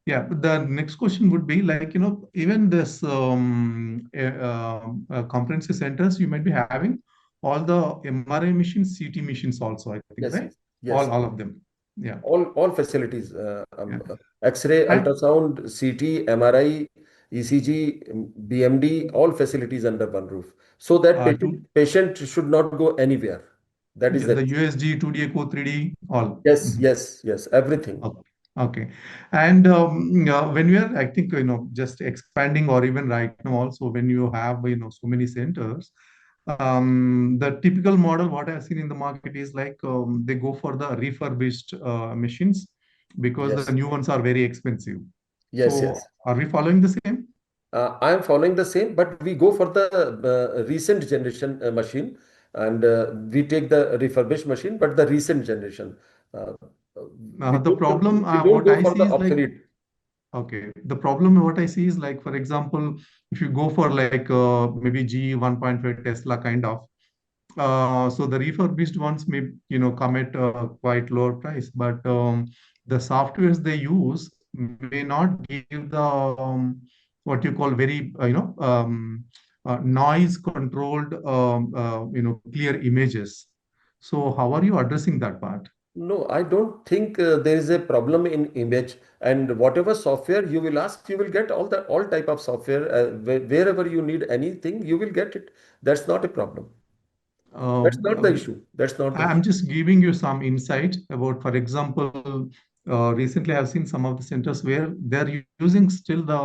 [SPEAKER 12] yeah, the next question would be like, even this comprehensive centers, you might be having all the MRI machines, CT machines also, I think,
[SPEAKER 2] Yes,
[SPEAKER 12] right?
[SPEAKER 2] yes, yes.
[SPEAKER 12] All of them. Yeah.
[SPEAKER 2] All facilities,
[SPEAKER 12] Yeah.
[SPEAKER 2] X-ray,
[SPEAKER 12] And
[SPEAKER 2] ultrasound, CT, MRI, ECG, BMD, all facilities under one roof, so that
[SPEAKER 12] to
[SPEAKER 2] patient should not go anywhere. That is
[SPEAKER 12] yeah,
[SPEAKER 2] the
[SPEAKER 12] the
[SPEAKER 2] reason.
[SPEAKER 12] USG, 2D echo, 3D, all.
[SPEAKER 2] Yes,
[SPEAKER 12] Mhm.
[SPEAKER 2] yes, yes, everything.
[SPEAKER 12] Okay. Okay. And when we are, I think, just expanding or even right now also, when you have, so many centers, the typical model, what I've seen in the market is like they go for the refurbished machines because the
[SPEAKER 2] Yes,
[SPEAKER 12] new ones are very expensive.
[SPEAKER 2] yes,
[SPEAKER 12] So
[SPEAKER 2] yes.
[SPEAKER 12] are we following the same?
[SPEAKER 2] I am following the same, but we go for the recent generation machine, and we take the refurbished machine, but the recent generation. Uh,
[SPEAKER 12] The problem,
[SPEAKER 2] we don't
[SPEAKER 12] what
[SPEAKER 2] go
[SPEAKER 12] I
[SPEAKER 2] for
[SPEAKER 12] see
[SPEAKER 2] the
[SPEAKER 12] is like,
[SPEAKER 2] obsolete.
[SPEAKER 12] okay, the problem what I see is like, for example, if you go for like maybe G 1.5 Tesla kind of, so the refurbished ones may, come at a quite lower price, but the softwares they use may not give the what you call very, noise controlled, clear images. So how are you addressing that part?
[SPEAKER 2] No, I don't think there is a problem in image. And whatever software you will ask, you will get all type of software. Wherever you need anything, you will get it. That's not a problem. That's not the
[SPEAKER 12] Um,
[SPEAKER 2] issue. That's not the
[SPEAKER 12] I'm
[SPEAKER 2] issue.
[SPEAKER 12] just giving you some insight about, for example, recently I've seen some of the centers where they're using still the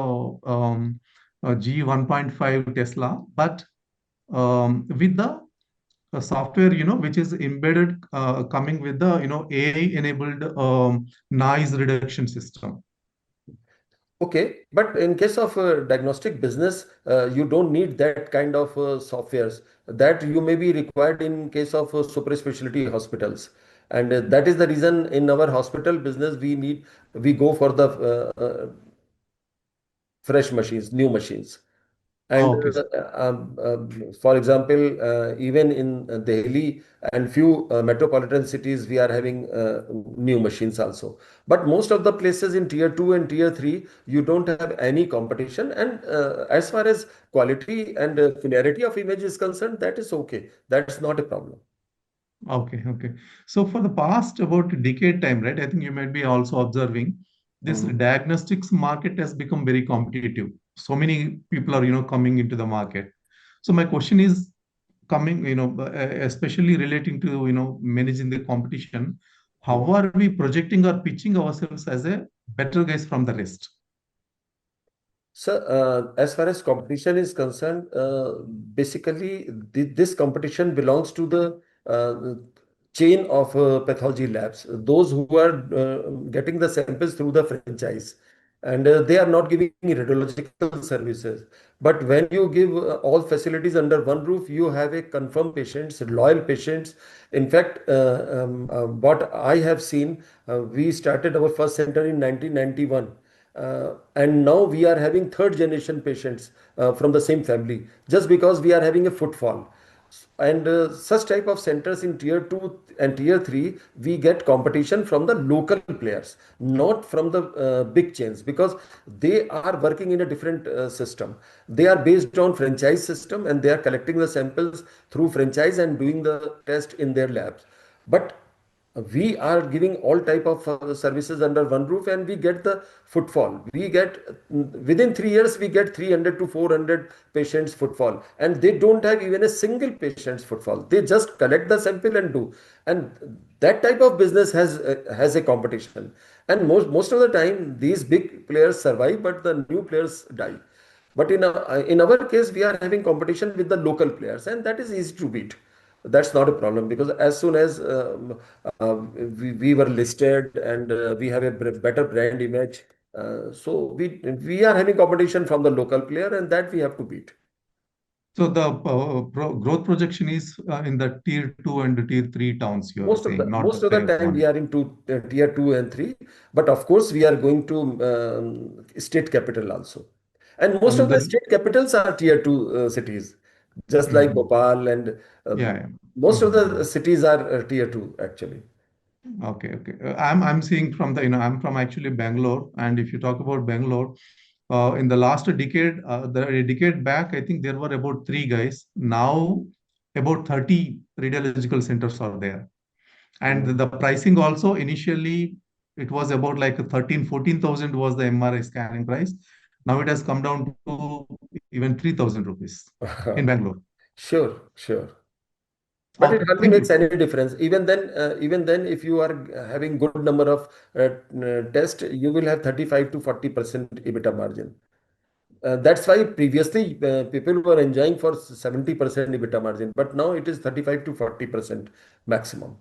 [SPEAKER 12] G 1.5 Tesla, but with the software, which is embedded, coming with the, AI-enabled noise reduction system.
[SPEAKER 2] Okay, but in case of diagnostic business, you don't need that kind of softwares. That you may be required in case of super specialty hospitals, and that is the reason in our hospital business we go for the fresh machines, new machines. And
[SPEAKER 12] Okay.
[SPEAKER 2] for example, even in Delhi and few metropolitan cities, we are having new machines also. But most of the places in tier 2 and tier 3, you don't have any competition. And as far as quality and clarity of image is concerned, that is okay. That's not a problem.
[SPEAKER 12] Okay, okay. So for the past about decade time, right? I think you might be also observing this
[SPEAKER 2] Mhm.
[SPEAKER 12] diagnostics market has become very competitive. So many people are, coming into the market. So my question is coming, especially relating to, managing the competition. How
[SPEAKER 2] Mhm.
[SPEAKER 12] are we projecting or pitching ourselves as a better guys from the rest?
[SPEAKER 2] So, as far as competition is concerned, basically this competition belongs to the chain of pathology labs, those who are getting the samples through the franchise, and they are not giving radiological services. But when you give all facilities under one roof, you have a confirmed patients, loyal patients. In fact, what I have seen, we started our first center in 1991, and now we are having third generation patients from the same family, just because we are having a footfall. And such type of centers in tier 2 and tier 3, we get competition from the local players, not from the big chains, because they are working in a different system. They are based on franchise system, and they are collecting the samples through franchise and doing the test in their labs. But We are giving all type of services under one roof, and we get the footfall. We get within 3 years we get 300 to 400 patients footfall, and they don't have even a single patient's footfall. They just collect the sample and do. And that type of business has a competition, and most of the time these big players survive, but the new players die. But in our case, we are having competition with the local players, and that is easy to beat. That's not a problem, because as soon as we were listed, and we have a better brand image, so we are having competition from the local player, and that we have to beat.
[SPEAKER 12] So the growth projection is in the tier 2 and tier 3 towns, you are saying, not
[SPEAKER 2] Most of the
[SPEAKER 12] tier
[SPEAKER 2] time
[SPEAKER 12] 1.
[SPEAKER 2] we are into tier 2 and 3, but of course we are going to state capital also, and most of the
[SPEAKER 12] The
[SPEAKER 2] state capitals are tier 2 cities, just like
[SPEAKER 12] Mhm.
[SPEAKER 2] Bhopal, and
[SPEAKER 12] Yeah, yeah.
[SPEAKER 2] most of
[SPEAKER 12] Mhm.
[SPEAKER 2] the cities are tier 2 actually.
[SPEAKER 12] Okay, okay. I'm seeing from the, I'm from actually Bangalore, and if you talk about Bangalore, in the last decade, a decade back, I think there were about three guys. Now, about 30 radiological centers are there. And
[SPEAKER 2] Mm.
[SPEAKER 12] the pricing also, initially, it was about like 13, 14,000 was the MRI scanning price. Now it has come down to even 3,000 rupees in Bangalore.
[SPEAKER 2] Sure, sure. But it
[SPEAKER 12] Okay,
[SPEAKER 2] hardly
[SPEAKER 12] thank
[SPEAKER 2] makes
[SPEAKER 12] you.
[SPEAKER 2] any difference. Even then, if you are having good number of tests, you will have 35 to 40% EBITDA margin. That's why previously people were enjoying for 70% EBITDA margin, but now it is 35 to 40% maximum.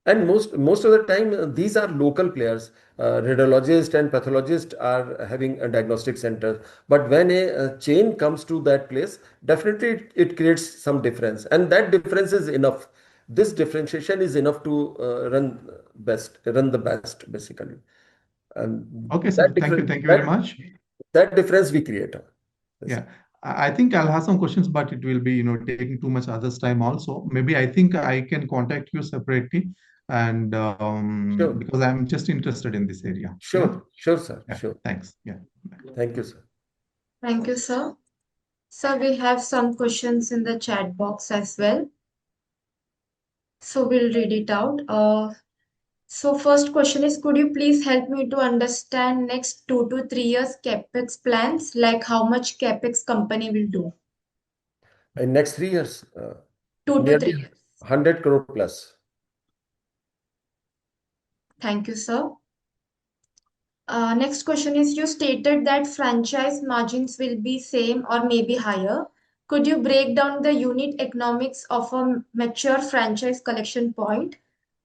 [SPEAKER 2] And most of the time, these are local players. Radiologists and pathologists are having a diagnostic center. But when a chain comes to that place, definitely it creates some difference, and that difference is enough. This differentiation is enough to run the best basically. And
[SPEAKER 12] Okay, sir. Thank you. Thank you very much.
[SPEAKER 2] that difference we create.
[SPEAKER 12] Yeah, I think I'll have some questions, but it will be, taking too much others' time also. Maybe I think I can contact you separately, and
[SPEAKER 2] Sure,
[SPEAKER 12] because I'm just interested in this area. Yeah,
[SPEAKER 2] sure, sir,
[SPEAKER 12] yeah.
[SPEAKER 2] sure.
[SPEAKER 12] Thanks. Yeah.
[SPEAKER 2] Thank you, sir.
[SPEAKER 1] Thank you, sir. So we have some questions in the chat box as well. So we'll read it out. So first question is, could you please help me to understand next 2 to 3 years capex plans, like how much capex company will do?
[SPEAKER 2] In next 3 years,
[SPEAKER 1] 2 to 3 years.
[SPEAKER 2] 100 crore plus.
[SPEAKER 1] Thank you, sir. Next question is, you stated that franchise margins will be same or maybe higher. Could you break down the unit economics of a mature franchise collection point,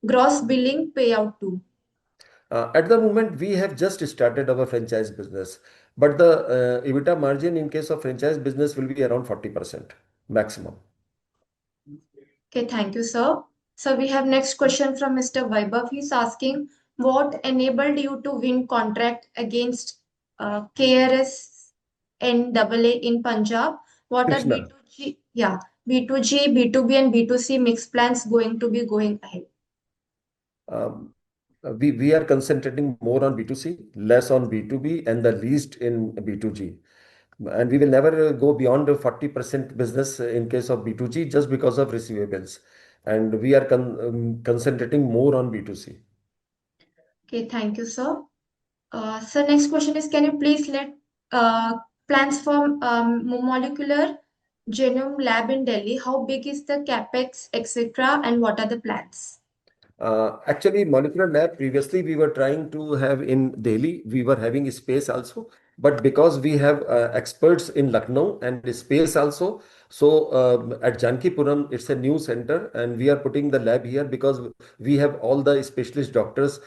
[SPEAKER 1] gross billing, payout too?
[SPEAKER 2] At the moment, we have just started our franchise business, but the EBITDA margin in case of franchise business will be around 40% maximum.
[SPEAKER 1] Okay, thank you, sir. So we have next question from Mr. Vaibhav. He's asking, what enabled you to win contract against KRS NAA in Punjab? What are
[SPEAKER 2] Krishna,
[SPEAKER 1] B2G, yeah, B2G, B2B and B2C mix plans going to be going ahead?
[SPEAKER 2] um, we are concentrating more on B2C, less on B2B, and the least in B2G. And we will never go beyond the 40% business in case of B2G just because of receivables. And we are concentrating more on B2C.
[SPEAKER 1] Okay, thank you, sir. So next question is, can you please let plans for molecular genome lab in Delhi? How big is the capex, etc., and what are the plans?
[SPEAKER 2] Actually, molecular lab previously we were trying to have in Delhi. We were having space also, but because we have experts in Lucknow and space also, so at Jankipuram it's a new center, and we are putting the lab here because we have all the specialist doctors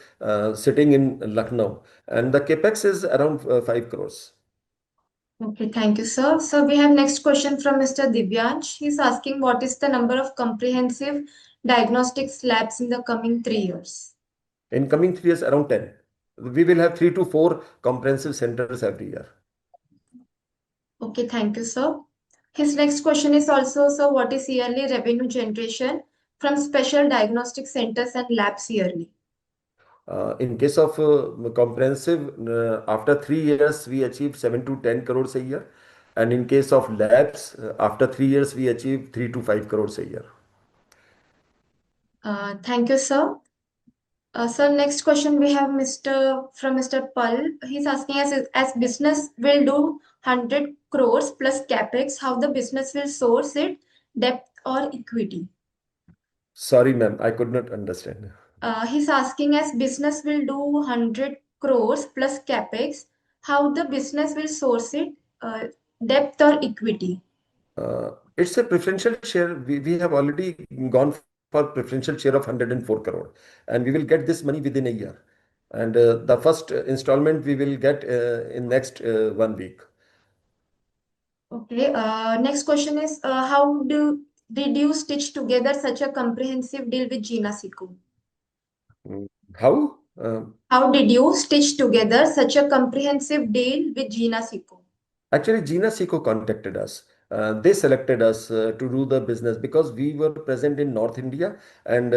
[SPEAKER 2] sitting in Lucknow, and the capex is around 5 crores.
[SPEAKER 1] Okay, thank you, sir. So we have next question from Mr. Divyansh. He's asking, what is the number of comprehensive diagnostics labs in the coming 3 years?
[SPEAKER 2] In coming 3 years, around 10. We will have 3 to 4 comprehensive centers every year.
[SPEAKER 1] Okay, thank you, sir. His next question is also, so what is yearly revenue generation from special diagnostic centers and labs yearly?
[SPEAKER 2] In case of comprehensive, after 3 years, we achieve 7 to 10 crores a year. And in case of labs, after 3 years, we achieve 3 to 5 crores a year.
[SPEAKER 1] Thank you, sir. Sir, next question we have from Mr. Pal. He's asking us as business will do 100 crores plus capex, how the business will source it, debt or equity?
[SPEAKER 2] Sorry, ma'am, I could not understand.
[SPEAKER 1] He's asking as business will do 100 crores plus capex, how the business will source it, debt or equity?
[SPEAKER 2] It's a preferential share. We have already gone for preferential share of 104 crore, and we will get this money within a year. And the first installment we will get in next 1 week.
[SPEAKER 1] Okay. Next question is did you stitch together such a comprehensive deal with Gina Siku?
[SPEAKER 2] Mm. How?
[SPEAKER 1] How did you stitch together such a comprehensive deal with Gina Siku?
[SPEAKER 2] Actually, Gina Seco contacted us. They selected us to do the business because we were present in North India, and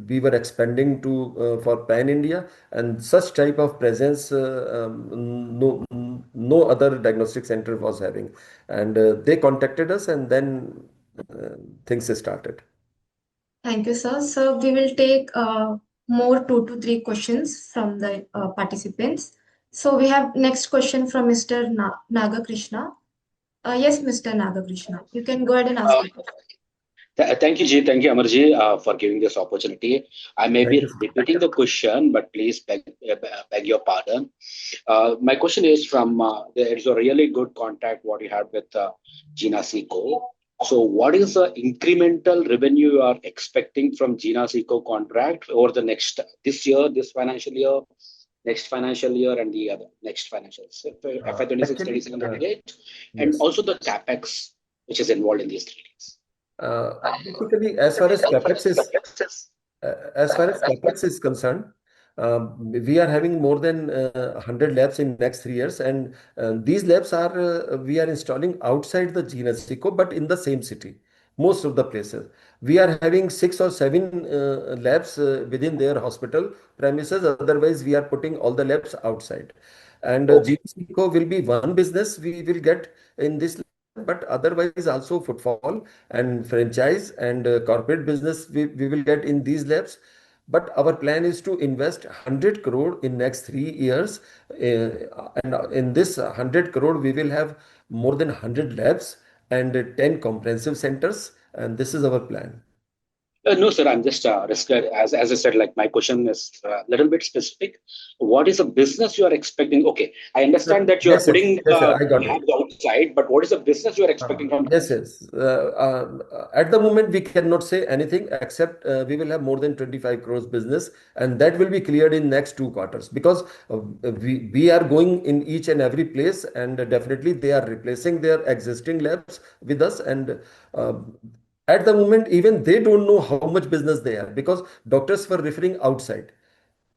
[SPEAKER 2] we were expanding to for Pan India, and such type of presence no other diagnostic center was having, and they contacted us, and then uh, things started.
[SPEAKER 1] Thank you, sir. So we will take more 2 to 3 questions from the participants. So we have next question from Mr. Nagakrishna. Yes, Mr. Nagakrishna, you can go ahead and ask
[SPEAKER 13] Uh,
[SPEAKER 1] the question.
[SPEAKER 13] Thank you, Ji. Thank you, Amarji, for giving this opportunity. I may
[SPEAKER 2] Thank
[SPEAKER 13] be
[SPEAKER 2] you, sir.
[SPEAKER 13] repeating the question, but please beg your pardon. My question is from it's a really good contact what you had with Gina Seco. So, what is the incremental revenue you are expecting from Gina Seco contract over the next this year, this financial year, next financial year, and the other next financial so FY 26,
[SPEAKER 2] Actually,
[SPEAKER 13] 27, 28, and
[SPEAKER 2] yes.
[SPEAKER 13] also the capex which is involved in these 3 days.
[SPEAKER 2] Basically, as far as capex is concerned, we are having more than 100 labs in next 3 years, and these labs are we are installing outside the Genesico, but in the same city. Most of the places we are having 6 or 7 labs within their hospital premises. Otherwise, we are putting all the labs outside, and
[SPEAKER 13] Okay.
[SPEAKER 2] Genesico will be one business we will get in this, but otherwise also footfall and franchise and corporate business we will get in these labs. But our plan is to invest 100 crore in next 3 years, and in this 100 crore we will have more than 100 labs and 10 comprehensive centers, and this is our plan.
[SPEAKER 13] No, sir. I'm just as I said, like my question is a little bit specific. What is the business you are expecting? Okay, I understand that you are
[SPEAKER 2] Yes, yes,
[SPEAKER 13] putting
[SPEAKER 2] yes, sir, I got it.
[SPEAKER 13] labs outside, but what is the business you are expecting from
[SPEAKER 2] Yes,
[SPEAKER 13] that?
[SPEAKER 2] yes. At the moment, we cannot say anything except we will have more than 25 crores business, and that will be cleared in next 2 quarters because we are going in each and every place, and definitely they are replacing their existing labs with us. And uh, at the moment, even they don't know how much business they are because doctors were referring outside,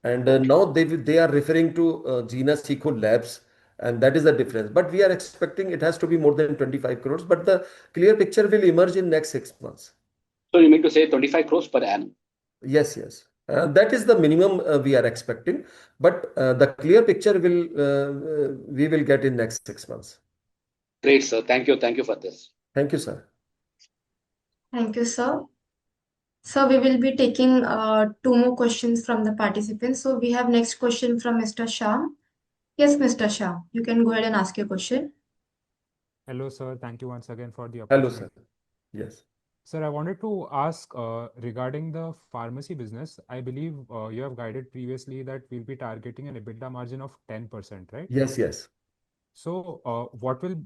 [SPEAKER 2] and
[SPEAKER 13] Okay.
[SPEAKER 2] now they are referring to Gina Seco labs, and that is the difference. But we are expecting it has to be more than 25 crores, but the clear picture will emerge in next 6 months.
[SPEAKER 13] So you mean to say 25 crores per annum?
[SPEAKER 2] Yes, yes. That is the minimum we are expecting, but the clear picture will we will get in next 6 months.
[SPEAKER 13] Great, sir. Thank you. Thank you for this.
[SPEAKER 2] Thank you, sir.
[SPEAKER 1] Thank you, sir. So we will be taking 2 more questions from the participants. So we have next question from Mr. Shah. Yes, Mr. Shah, you can go ahead and ask your question.
[SPEAKER 6] Hello, sir. Thank you once again for the
[SPEAKER 2] Hello,
[SPEAKER 6] opportunity.
[SPEAKER 2] sir. Yes.
[SPEAKER 6] Sir, I wanted to ask regarding the pharmacy business. I believe you have guided previously that we'll be targeting an EBITDA margin of 10%, right?
[SPEAKER 2] Yes, yes.
[SPEAKER 6] So, what will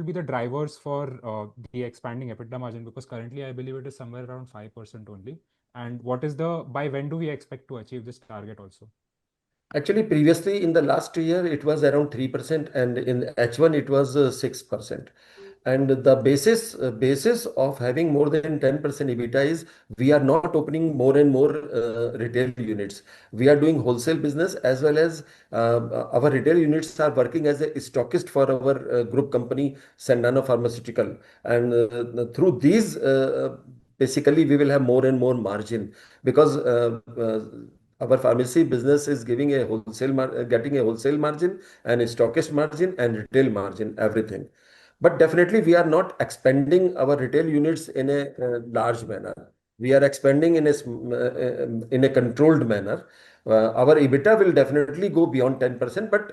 [SPEAKER 6] be the drivers for the expanding EBITDA margin? Because currently, I believe it is somewhere around 5% only. And by when do we expect to achieve this target also?
[SPEAKER 2] Actually, previously in the last year, it was around 3%, and in H1, it was 6%. And the basis of having more than 10% EBITDA is we are not opening more and more retail units. We are doing wholesale business, as well as our retail units are working as a stockist for our group company, Sandana Pharmaceutical. And through these, basically, we will have more and more margin because our pharmacy business is giving a getting a wholesale margin and a stockist margin and retail margin, everything. But definitely, we are not expanding our retail units in a large manner. We are expanding in a controlled manner. Our EBITDA will definitely go beyond 10%, but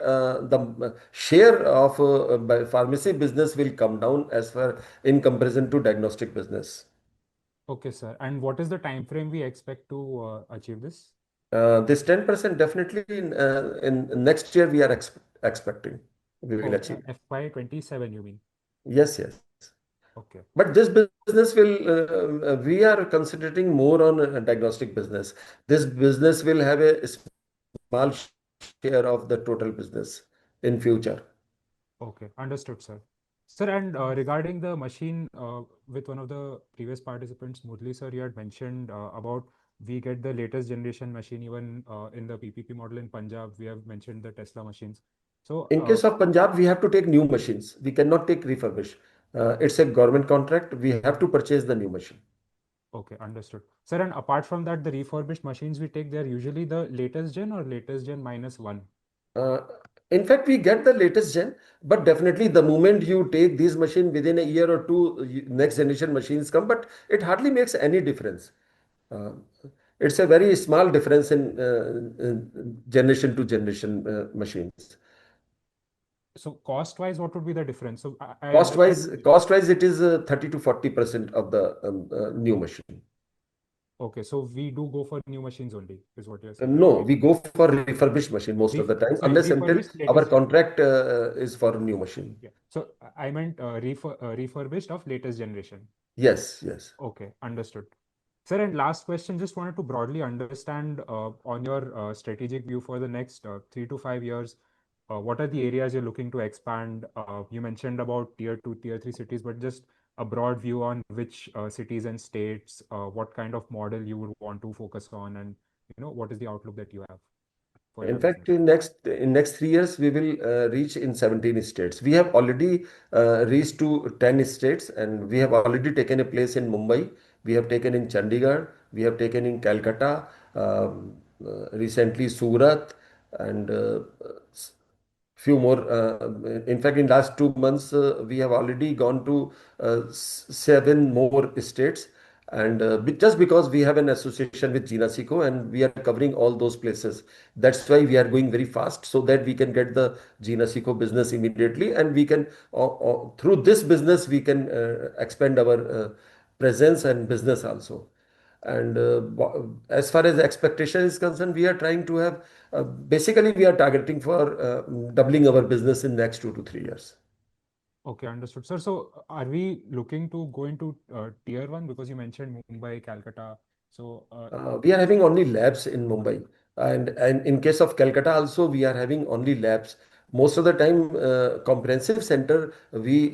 [SPEAKER 2] the share of pharmacy business will come down as far in comparison to diagnostic business.
[SPEAKER 6] Okay, sir. And what is the time frame we expect to achieve this?
[SPEAKER 2] This 10% definitely in next year we are expecting we will
[SPEAKER 6] Oh,
[SPEAKER 2] achieve.
[SPEAKER 6] FY27, you mean?
[SPEAKER 2] Yes, yes.
[SPEAKER 6] Okay.
[SPEAKER 2] But this business will, we are concentrating more on diagnostic business. This business will have a small share of the total business in future.
[SPEAKER 6] Okay, understood, sir. Sir, and regarding the machine, with one of the previous participants, Murli sir, you had mentioned about we get the latest generation machine even in the PPP model in Punjab. We have mentioned the Tesla machines. So,
[SPEAKER 2] In case of Punjab, we have to take new machines. We cannot take refurbish. It's a government contract. We have to purchase the new machine.
[SPEAKER 6] okay, understood. Sir, and apart from that, the refurbished machines we take, they're usually the latest gen or latest gen minus one.
[SPEAKER 2] Uh, in fact, we get the latest gen, but definitely the moment you take these machine within a year or two, next generation machines come, but it hardly makes any difference. Uh, it's a very small difference in generation to generation machines.
[SPEAKER 6] So cost-wise, what would be the difference? So I understand.
[SPEAKER 2] Cost-wise, it is 30 to 40% of the new machine.
[SPEAKER 6] Okay, so we do go for new machines only, is what you're saying,
[SPEAKER 2] No,
[SPEAKER 6] right?
[SPEAKER 2] we go for refurbished machine most of the time,
[SPEAKER 6] Sorry,
[SPEAKER 2] unless until
[SPEAKER 6] refurbished
[SPEAKER 2] our
[SPEAKER 6] latest gen.
[SPEAKER 2] contract is for a new machine.
[SPEAKER 6] Yeah. So I meant refurbished of latest generation.
[SPEAKER 2] Yes, yes.
[SPEAKER 6] Okay, understood. Sir, and last question, just wanted to broadly understand on your strategic view for the next 3 to 5 years, what are the areas you're looking to expand? You mentioned about tier two, tier three cities, but just a broad view on which cities and states, what kind of model you would want to focus on, and what is the outlook that you have for
[SPEAKER 2] In
[SPEAKER 6] your
[SPEAKER 2] fact,
[SPEAKER 6] business?
[SPEAKER 2] in next 3 years, we will reach in 17 states. We have already reached to 10 states, and we have already taken a place in Mumbai. We have taken in Chandigarh. We have taken in Calcutta. Recently Surat, and few more. In fact, in last 2 months, we have already gone to 7 more states. And just because we have an association with Gina Seco and we are covering all those places, that's why we are going very fast so that we can get the Gina Seco business immediately, and we can through this business we can expand our presence and business also. And as far as the expectation is concerned, we are trying to have basically we are targeting for doubling our business in next 2 to 3 years.
[SPEAKER 6] Okay, understood, sir. So, are we looking to go into tier one because you mentioned Mumbai, Calcutta? So,
[SPEAKER 2] We are having only labs in Mumbai, and in case of Calcutta also we are having only labs. Most of the time, comprehensive center we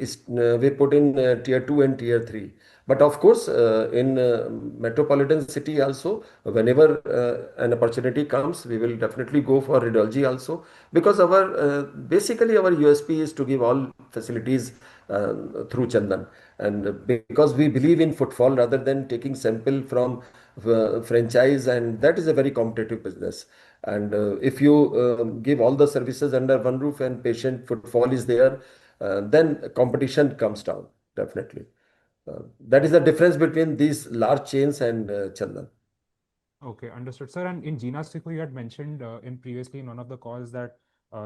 [SPEAKER 2] put in tier two and tier three. But of course, in metropolitan city also, whenever an opportunity comes, we will definitely go for radiology also, because our basically our USP is to give all facilities through Chandan, and because we believe in footfall rather than taking sample from franchise, and that is a very competitive business. And if you give all the services under one roof and patient footfall is there, then competition comes down definitely. That is the difference between these large chains and Chandan.
[SPEAKER 6] okay, understood, sir. And in Gina Seco, you had mentioned in previously in one of the calls that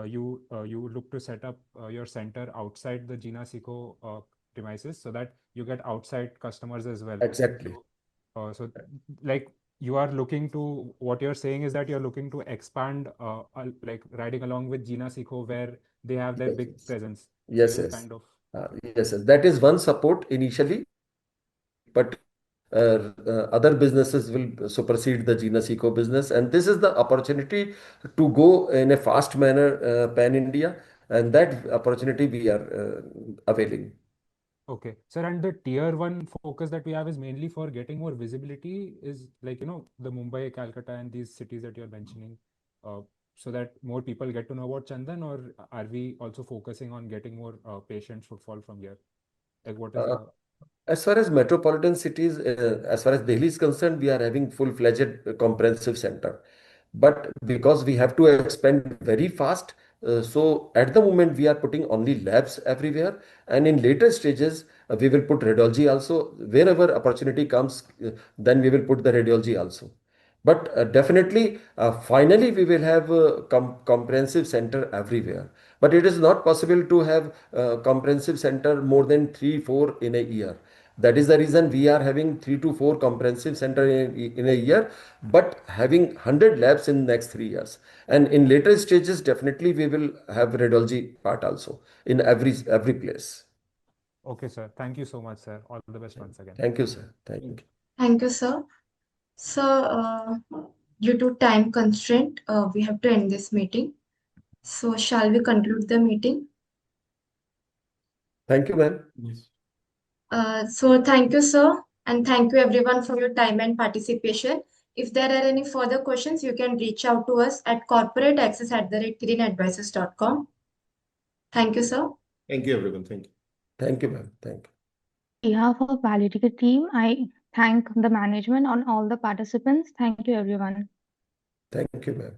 [SPEAKER 6] you look to set up your center outside the Gina Seco premises so that you get outside customers as well.
[SPEAKER 2] Exactly.
[SPEAKER 6] So like you are looking to what you're saying is that you're looking to expand like riding along with Gina Seco where they have their
[SPEAKER 2] Yes,
[SPEAKER 6] big
[SPEAKER 2] yes,
[SPEAKER 6] presence. So
[SPEAKER 2] yes,
[SPEAKER 6] you'll
[SPEAKER 2] yes.
[SPEAKER 6] kind of
[SPEAKER 2] Yes, yes. That is one support initially, but other businesses will supersede the Gina Seco business, and this is the opportunity to go in a fast manner pan India, and that opportunity we are availing.
[SPEAKER 6] okay, sir. And the tier one focus that we have is mainly for getting more visibility, is like, the Mumbai, Calcutta, and these cities that you're mentioning, uh, so that more people get to know about Chandan, or are we also focusing on getting more patients footfall from here? Like, what is
[SPEAKER 2] Uh,
[SPEAKER 6] the
[SPEAKER 2] As far as metropolitan cities, as far as Delhi is concerned, we are having full-fledged comprehensive center. But because we have to expand very fast, so at the moment we are putting only labs everywhere, and in later stages we will put radiology also. Wherever opportunity comes, then we will put the radiology also. But definitely, finally, we will have a comprehensive center everywhere. But it is not possible to have comprehensive center more than 3, 4 in a year. That is the reason we are having 3 to 4 comprehensive center in a year, but having 100 labs in next 3 years. And in later stages, definitely we will have radiology part also in every place.
[SPEAKER 6] Okay, sir. Thank you so much, sir. All the best once again.
[SPEAKER 2] Thank you, sir. Thank you.
[SPEAKER 1] Thank you, sir. So, due to time constraint, we have to end this meeting. So, shall we conclude the meeting?
[SPEAKER 2] Thank you, ma'am.
[SPEAKER 10] Yes.
[SPEAKER 1] So, thank you, sir, and thank you everyone for your time and participation. If there are any further questions, you can reach out to us at corporateaccess@kirinadvisors.com. Thank you, sir.
[SPEAKER 7] Thank you, everyone. Thank you.
[SPEAKER 2] Thank you, ma'am. Thank you.
[SPEAKER 3] On behalf of Validated team, I thank the management and all the participants. Thank you, everyone.
[SPEAKER 2] Thank you, ma'am.